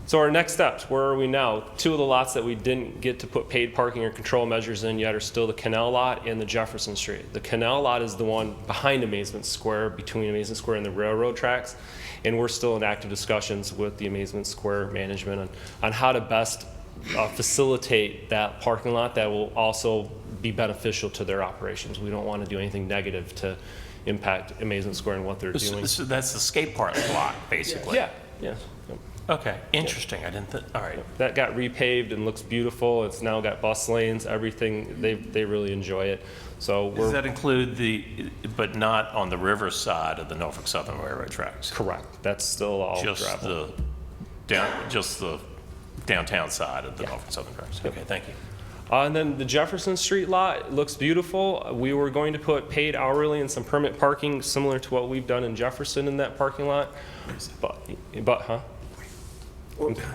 So our next steps, where are we now? Two of the lots that we didn't get to put paid parking or control measures in yet are still the Canal Lot and the Jefferson Street. The Canal Lot is the one behind Amazement Square, between Amazement Square and the railroad tracks. And we're still in active discussions with the Amazement Square management on how to best facilitate that parking lot that will also be beneficial to their operations. We don't want to do anything negative to impact Amazement Square and what they're doing. So that's the skate park lot, basically? Yeah, yeah. Yep. Okay, interesting. I didn't think, all right. That got repaved and looks beautiful. It's now got bus lanes, everything. They really enjoy it. So Does that include but not on the river side of the Norfolk Southern Railroad tracks? correct. That's still all Just gravel. just the downtown side of the Norfolk Southern tracks? Okay, thank you. And then the Jefferson Street lot looks beautiful. We were going to put paid hourly and some permit parking similar to what we've done in Jefferson in that parking lot. But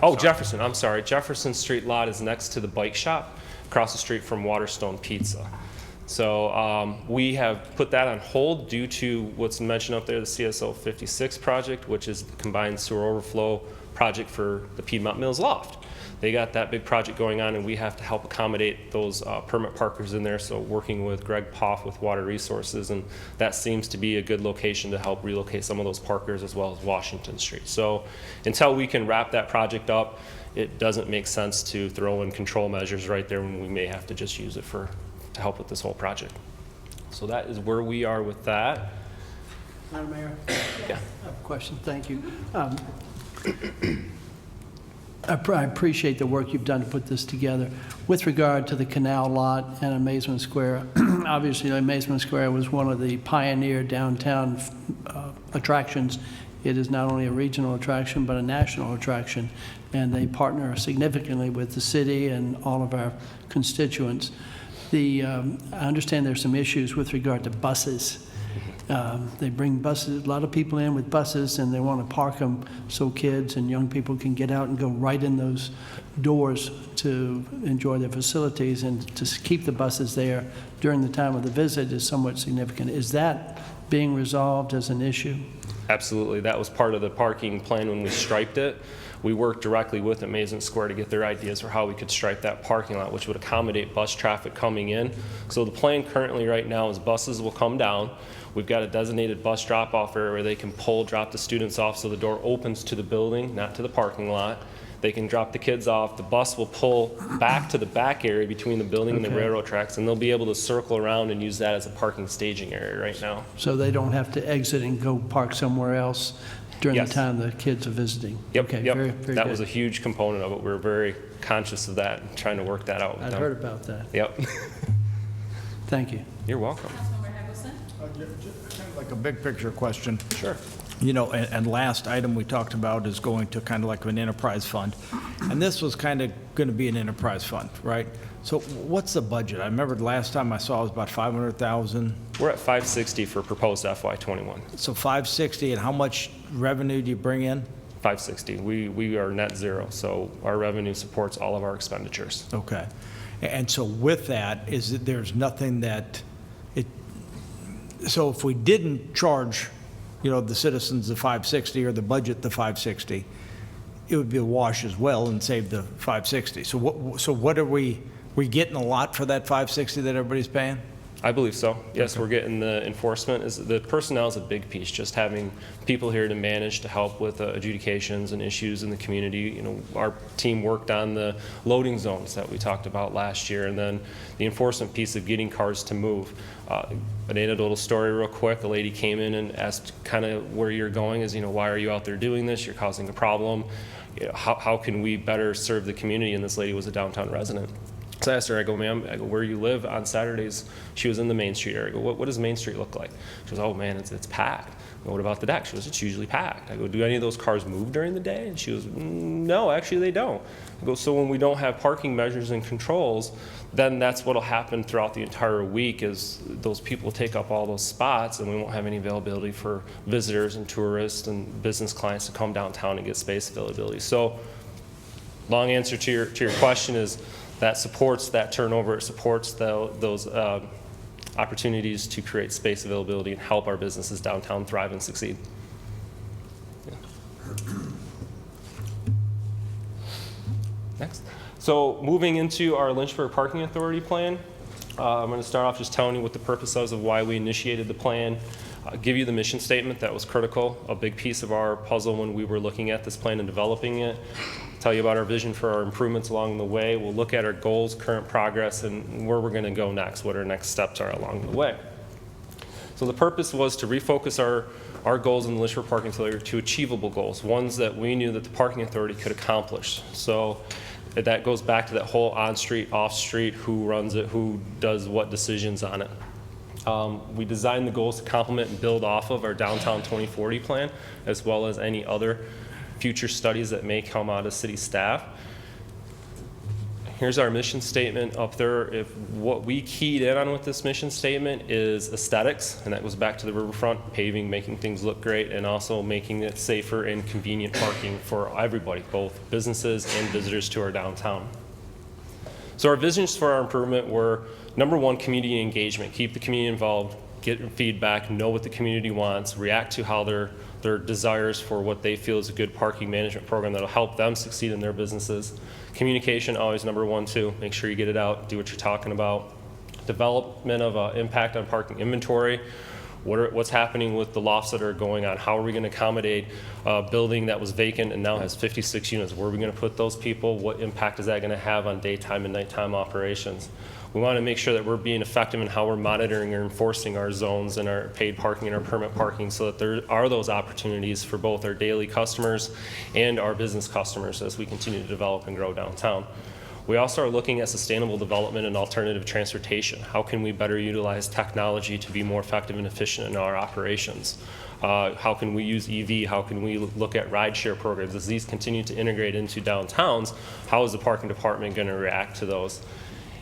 Oh, Jefferson, I'm sorry. Jefferson Street lot is next to the bike shop, across the street from Waterstone Pizza. So we have put that on hold due to what's mentioned up there, the CSO 56 project, which is the combined sewer overflow project for the Piedmont Mills Loft. They got that big project going on, and we have to help accommodate those permit parkers in there. So working with Greg Poff with Water Resources, and that seems to be a good location to help relocate some of those parkers, as well as Washington Street. So until we can wrap that project up, it doesn't make sense to throw in control measures right there when we may have to just use it to help with this whole project. So that is where we are with that. Madam Mayor? Yeah. I have a question, thank you. I appreciate the work you've done to put this together. With regard to the Canal Lot and Amazement Square, obviously Amazement Square was one of the pioneer downtown attractions. It is not only a regional attraction, but a national attraction, and they partner significantly with the city and all of our constituents. I understand there's some issues with regard to buses. They bring buses, a lot of people in with buses, and they want to park them so kids and young people can get out and go right in those doors to enjoy their facilities, and to keep the buses there during the time of the visit is somewhat significant. Is that being resolved as an issue? Absolutely. That was part of the parking plan when we striped it. We worked directly with Amazement Square to get their ideas for how we could stripe that parking lot, which would accommodate bus traffic coming in. So the plan currently right now is buses will come down. We've got a designated bus drop-off area where they can drop the students off, so the door opens to the building, not to the parking lot. They can drop the kids off. The bus will pull back to the back area between the building and the railroad tracks, and they'll be able to circle around and use that as a parking staging area right now. So they don't have to exit and go park somewhere else during Yes. the time the kids are visiting? Yep, Okay, yep. very, very That good. was a huge component of it. We were very conscious of that and trying to work that out with I'd them. heard about that. Yep. Thank you. You're welcome. Councilmember Eggleston? Kind of like a big picture question. Sure. You know, and last item we talked about is going to kind of like an enterprise fund. And this was kind of going to be an enterprise fund, right? So what's the budget? I remember the last time I saw it was about 500,000. We're at 560 for proposed FY21. So 560, and how much revenue do you bring in? 560. We are net zero, so our revenue supports all of our expenditures. Okay. And so with that, there's nothing so if we didn't charge, you know, the citizens the 560 or the budget the 560, it would be a wash as well and save the 560. So what are we getting a lot for that 560 that everybody's paying? I believe so. Yes, we're getting the enforcement. The personnel is a big piece, just having people here to manage, to help with adjudications and issues in the community. You know, our team worked on the loading zones that we talked about last year, and then the enforcement piece of getting cars to move. An anecdotal story real quick, a lady came in and asked kind of where you're going is, you know, why are you out there doing this? You're causing a problem. You know, how can we better serve the community? And this lady was a downtown resident. So I asked her, I go, ma'am, where you live on Saturdays? She was in the Main Street area. I go, what does Main Street look like? She goes, oh man, it's packed. I go, what about the deck? She goes, it's usually packed. I go, do any of those cars move during the day? And she goes, no, actually they don't. I go, so when we don't have parking measures and controls, then that's what'll happen throughout the entire week is those people take up all those spots, and we won't have any availability for visitors and tourists and business clients to come downtown and get space availability. So long answer to your question is, that supports that turnover. It supports those opportunities to create space availability and help our businesses downtown thrive and succeed. Next. So moving into our Lynchburg Parking Authority plan, I'm going to start off just telling you what the purpose was of why we initiated the plan. Give you the mission statement that was critical, a big piece of our puzzle when we were looking at this plan and developing it. Tell you about our vision for our improvements along the way. We'll look at our goals, current progress, and where we're going to go next, what our next steps are along the way. So the purpose was to refocus our goals in the Lynchburg Parking Authority to achievable goals, ones that we knew that the Parking Authority could accomplish. So that goes back to that whole on-street, off-street, who runs it, who does what decisions on it. We designed the goals to complement and build off of our Downtown 2040 plan, as well as any other future studies that may come out of city staff. Here's our mission statement up there. If what we keyed in on with this mission statement is aesthetics, and that goes back to the riverfront, paving, making things look great, and also making it safer and convenient parking for everybody, both businesses and visitors to our downtown. So our visions for our improvement were, number one, community engagement. Keep the community involved, get feedback, know what the community wants, react to how their desires for what they feel is a good parking management program that'll help them succeed in their businesses. Communication, always number one, too. Make sure you get it out, do what you're talking about. Development of impact on parking inventory. What's happening with the lofts that are going on? How are we going to accommodate a building that was vacant and now has 56 units? Where are we going to put those people? What impact is that going to have on daytime and nighttime operations? We want to make sure that we're being effective in how we're monitoring or enforcing our zones and our paid parking and our permit parking, so that there are those opportunities for both our daily customers and our business customers as we continue to develop and grow downtown. We also are looking at sustainable development and alternative transportation. How can we better utilize technology to be more effective and efficient in our operations? How can we use EV? How can we look at rideshare programs? As these continue to integrate into downtowns, how is the parking department going to react to those?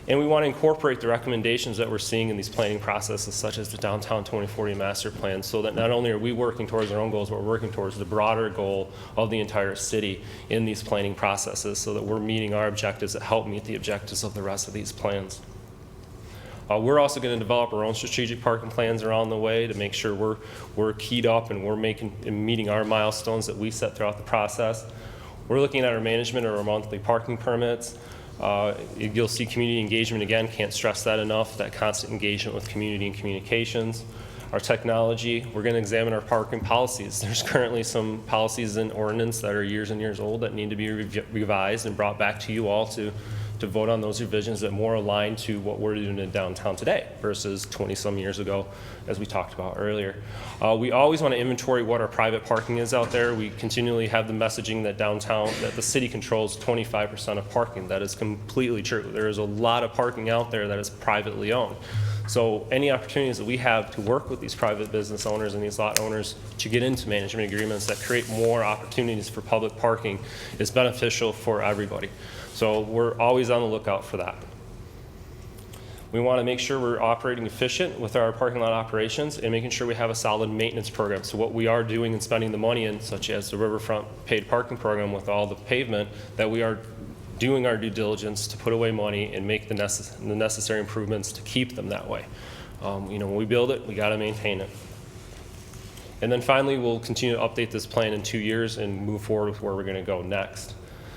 And we want to incorporate the recommendations that we're seeing in these planning processes, such as the Downtown 2040 Master Plan, so that not only are we working towards our own goals, but we're working towards the broader goal of the entire city in these planning processes, so that we're meeting our objectives that help meet the objectives of the rest of these plans. We're also going to develop our own strategic parking plans around the way to make sure we're keyed up and we're meeting our milestones that we set throughout the process. We're looking at our management of our monthly parking permits. You'll see community engagement again, can't stress that enough, that constant engagement with community and communications. Our technology, we're going to examine our parking policies. There's currently some policies in ordinance that are years and years old that need to be revised and brought back to you all to vote on those revisions that more align to what we're doing in downtown today versus 20-some years ago, as we talked about earlier. We always want to inventory what our private parking is out there. We continually have the messaging that downtown, that the city controls 25% of parking. That is completely true. There is a lot of parking out there that is privately owned. So any opportunities that we have to work with these private business owners and these lot owners to get into management agreements that create more opportunities for public parking is beneficial for everybody. So we're always on the lookout for that. We want to make sure we're operating efficient with our parking lot operations and making sure we have a solid maintenance program. So what we are doing and spending the money in, such as the riverfront paid parking program with all the pavement, that we are doing our due diligence to put away money and make the necessary improvements to keep them that way. When we build it, we got to maintain it. And then finally, we'll continue to update this plan in 2 years and move forward with where we're going to go next.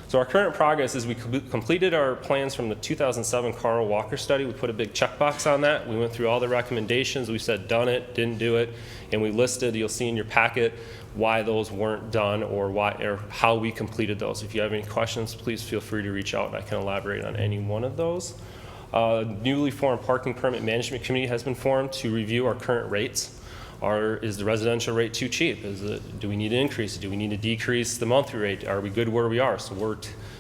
So our current progress is we completed our plans from the 2007 Carl Walker study. We put a big checkbox on that. We went through all the recommendations. We said done it, didn't do it, and we listed, you'll see in your packet, why those weren't done or how we completed those. If you have any questions, please feel free to reach out and I can elaborate on any one of those. Newly formed Parking Permit Management Committee has been formed to review our current rates. Is the residential rate too cheap? Do we need to increase it? Do we need to decrease the monthly rate? Are we good where we are? So we're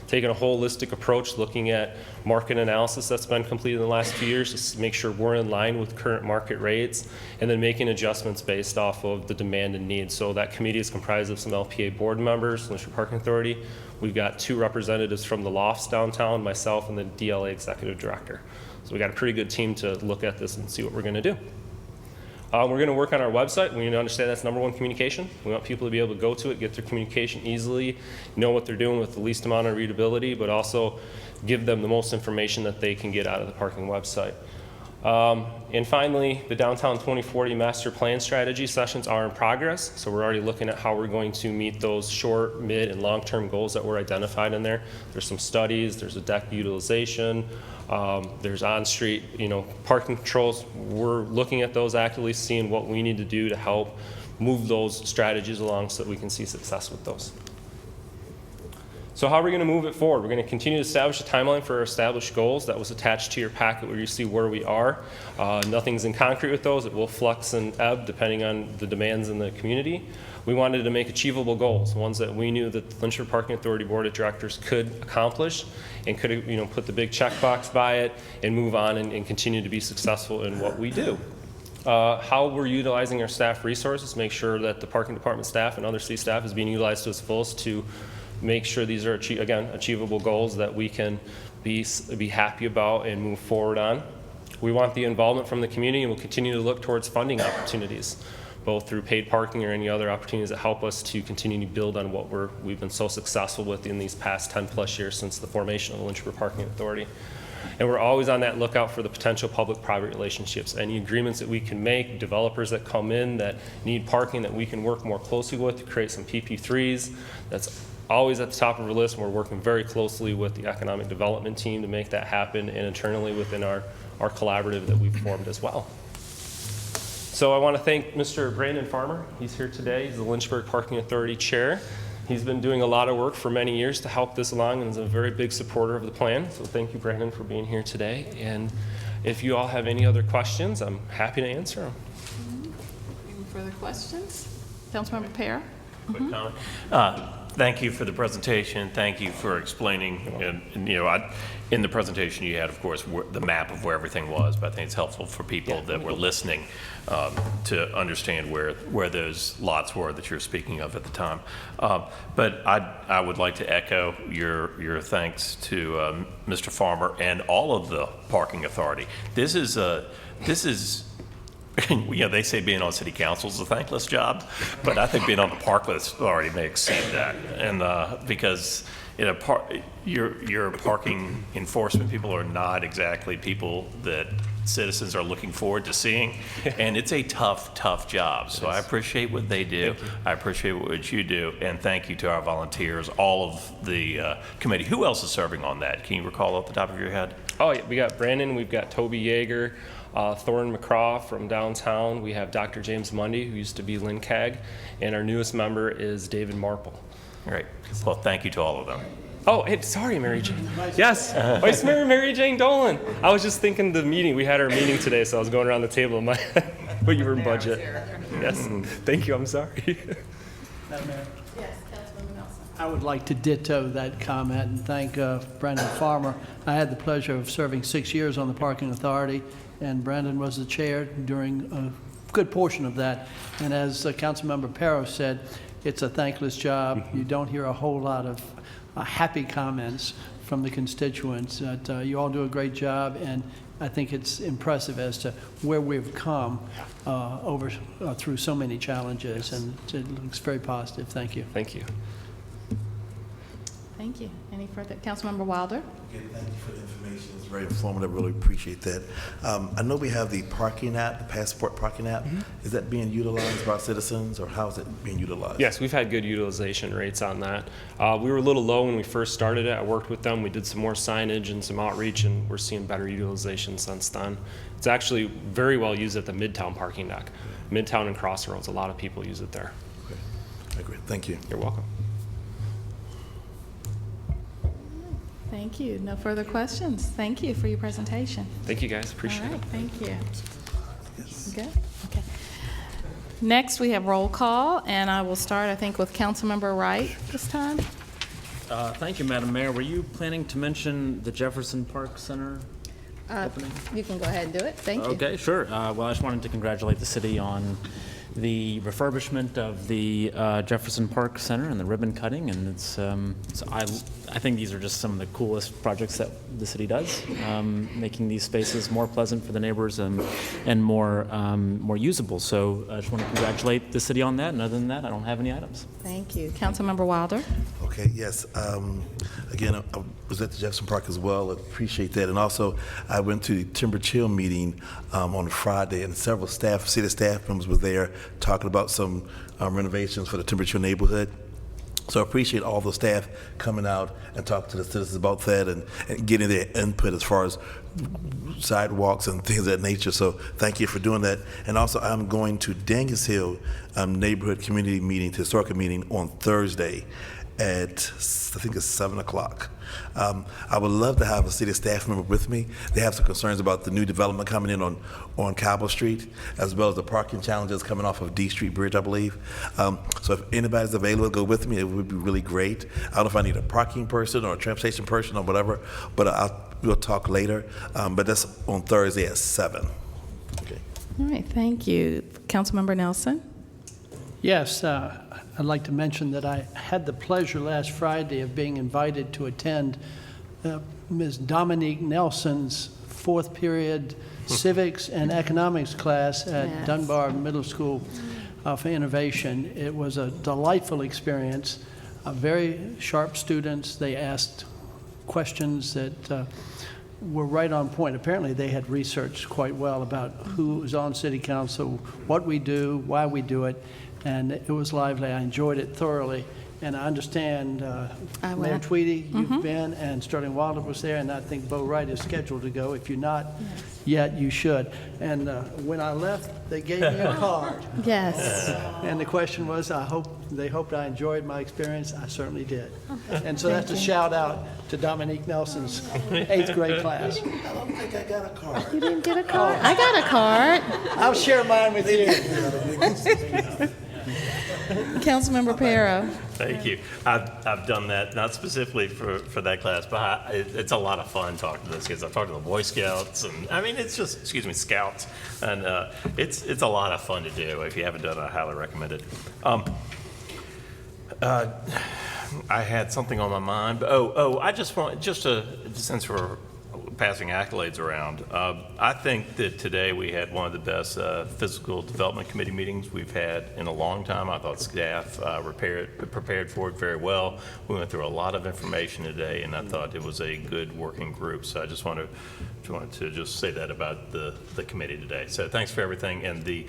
taking a holistic approach, looking at market analysis that's been completed in the last few years to make sure we're in line with current market rates, and then making adjustments based off of the demand and need. So that committee is comprised of some LPA board members, Lynchburg Parking Authority. We've got 2 representatives from the lofts downtown, myself, and the DLA executive director. So we got a pretty good team to look at this and see what we're going to do. We're going to work on our website. We need to understand that's number one, communication. We want people to be able to go to it, get their communication easily, know what they're doing with the least amount of readability, but also give them the most information that they can get out of the parking website. And finally, the Downtown 2040 Master Plan Strategy sessions are in progress. So we're already looking at how we're going to meet those short, mid, and long-term goals that were identified in there. There's some studies, there's a deck utilization, there's on-street, parking controls. We're looking at those actively, seeing what we need to do to help move those strategies along so that we can see success with those. So how are we going to move it forward? We're going to continue to establish a timeline for our established goals. That was attached to your packet where you see where we are. Nothing's in concrete with those. It will flux and ebb depending on the demands in the community. We wanted to make achievable goals, ones that we knew that the Lynchburg Parking Authority Board of Directors could accomplish and could put the big checkbox by it and move on and continue to be successful in what we do. How we're utilizing our staff resources, make sure that the parking department staff and other city staff is being utilized to its fullest to make sure these are, again, achievable goals that we can be happy about and move forward on. We want the involvement from the community, and we'll continue to look towards funding opportunities, both through paid parking or any other opportunities that help us to continue to build on what we've been so successful with in these past 10+ years since the formation of the Lynchburg Parking Authority. And we're always on that lookout for the potential public-private relationships, any agreements that we can make, developers that come in that need parking that we can work more closely with to create some PP3s. That's always at the top of our list, and we're working very closely with the economic development team to make that happen, and internally within our collaborative that we've formed as well. So I want to thank Mr. Brandon Farmer. He's here today. He's the Lynchburg Parking Authority Chair. He's been doing a lot of work for many years to help this along and is a very big supporter of the plan. So thank you, Brandon, for being here today. And if you all have any other questions, I'm happy to answer them. Any further questions? Councilmember Pear? Quick comment. Thank you for the presentation. Thank you for explaining. And in the presentation you had, of course, the map of where everything was, but I think it's helpful for people that were listening to understand where those lots were that you're speaking of at the time. But I would like to echo your thanks to Mr. Farmer and all of the parking authority. This is they say being on city council is a thankless job, but I think being on the park list already may exceed that. And because your parking enforcement people are not exactly people that citizens are looking forward to seeing, and it's a tough job. So I appreciate what they do. I appreciate what you do, and thank you to our volunteers, all of the committee. Who else is serving on that? Can you recall off the top of your head? Oh, yeah, we got Brandon, we've got Toby Yeager, Thorne McCraw from downtown. We have Dr. James Mundy, who used to be LINCAG, and our newest member is David Marple. All right. Well, thank you to all of them. Oh, hey, sorry, Mary Jane. Yes, Vice Mayor Mary Jane Dolan. I was just thinking we had our meeting today, so I was going around the table in my head, but you were in budget. Yes, thank you, I'm sorry. Madam Mayor, Yes, Councilmember Nelson. I would like to ditto that comment and thank Brandon Farmer. I had the pleasure of serving 6 years on the Parking Authority, and Brandon was the chair during a good portion of that. And as Councilmember Pero said, it's a thankless job. You don't hear a whole lot of happy comments from the constituents. That you all do a great job, and I think it's impressive as to where we've come through so many challenges, and it looks very positive. Thank you. Thank you. Thank you. Any further? Councilmember Wilder? Okay, thank you for the information. It's very informative. Really appreciate that. I know we have the parking app, the Passport parking app. Is that being utilized by citizens, or how is it being utilized? Yes, we've had good utilization rates on that. We were a little low when we first started it. I worked with them. We did some more signage and some outreach, and we're seeing better utilization since then. It's actually very well used at the Midtown parking deck. Midtown and Crossroads, a lot of people use it there. Okay. I agree. Thank you. You're welcome. Thank you. No further questions. Thank you for your presentation. Thank you, guys. Appreciate All it. right, thank you. Good? Okay. Next, we have roll call, and I will start, I think, with Councilmember Wright this time. Thank you, Madam Mayor. Were you planning to mention the Jefferson Park Center opening? You can go ahead and do it. Thank you. Okay, sure. Well, I just wanted to congratulate the city on the refurbishment of the Jefferson Park Center and the ribbon cutting, and I think these are just some of the coolest projects that the city does, making these spaces more pleasant for the neighbors and more usable. So I just want to congratulate the city on that, and other than that, I don't have any items. Thank you. Councilmember Wilder? Okay, yes. Again, was at the Jefferson Park as well. I appreciate that. And also, I went to the Timber Chill meeting on Friday, and several city staff members were there talking about some renovations for the Timber Chill neighborhood. So I appreciate all the staff coming out and talking to the citizens about that and getting their input as far as sidewalks and things of that nature. So thank you for doing that. And also, I'm going to Daniels Hill neighborhood community meeting, historical meeting on Thursday at, I think it's 7 o'clock. I would love to have a city staff member with me. They have some concerns about the new development coming in on Cobble Street, as well as the parking challenges coming off of D Street Bridge, I believe. So if anybody's available to go with me, it would be really great. I don't know if I need a parking person or a transportation person or whatever, but we'll talk later. But that's on Thursday at 7. Okay. All right, thank you. Councilmember Nelson? Yes, I'd like to mention that I had the pleasure last Friday of being invited to attend Ms. Dominique Nelson's fourth period civics and economics class at Yes. Dunbar Middle School for Innovation. It was a delightful experience. Very sharp students. They asked questions that were right on point. Apparently, they had researched quite well about who is on city council, what we do, why we do it, and it was lively. I enjoyed it thoroughly, and I understand I Mayor will. Tweedy, you've been, and Sterling Wilder was there, and I think Bo Wright is scheduled to go. If you're not yet, you should. And when I left, they gave me a card. Yes. And the question was, they hoped I enjoyed my experience. I certainly did. And so that's a shout out to Dominique Nelson's 8th grade class. I don't think I got a card. You didn't get a card? I got a card. I'll share mine with you. Councilmember Pero. Thank you. I've done that, not specifically for that class, but it's a lot of fun talking to those kids. I've talked to the Boy Scouts, and I mean, it's just, Scouts, and it's a lot of fun to do. If you haven't done it, I highly recommend it. I had something on my mind, but I just want, since we're passing accolades around, I think that today we had one of the best physical development committee meetings we've had in a long time. I thought staff prepared for it very well. We went through a lot of information today, and I thought it was a good working group. So I just wanted to just say that about the committee today. So thanks for everything. And the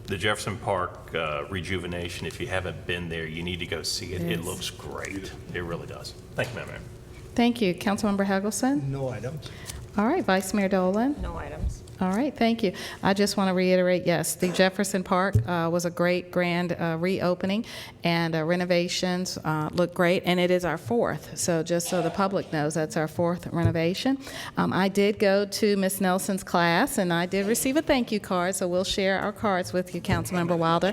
Jefferson Park rejuvenation, if you haven't been there, you need to go see it. It looks great. It really does. Thank you, Madam Mayor. Thank you. Councilmember Hagelson? No items. All right, Vice Mayor Dolan? No items. All right, thank you. I just want to reiterate, yes, the Jefferson Park was a great, grand reopening, and renovations look great, and it is our 4th. So just so the public knows, that's our 4th renovation. I did go to Ms. Nelson's class, and I did receive a thank you card, so we'll share our cards with you, Councilmember Wilder.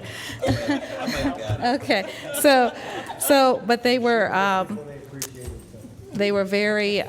Okay, but they were very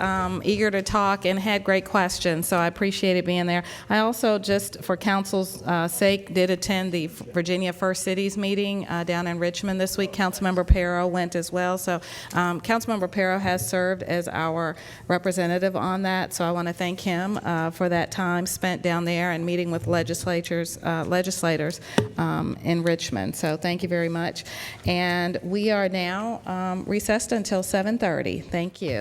eager to talk and had great questions, so I appreciated being there. I also, just for council's sake, did attend the Virginia First Cities meeting down in Richmond this week. Councilmember Pero went as well. So Councilmember Pero has served as our representative on that, so I want to thank him for that time spent down there and meeting with legislators in Richmond. So thank you very much. And we are now recessed until 7:30. Thank you.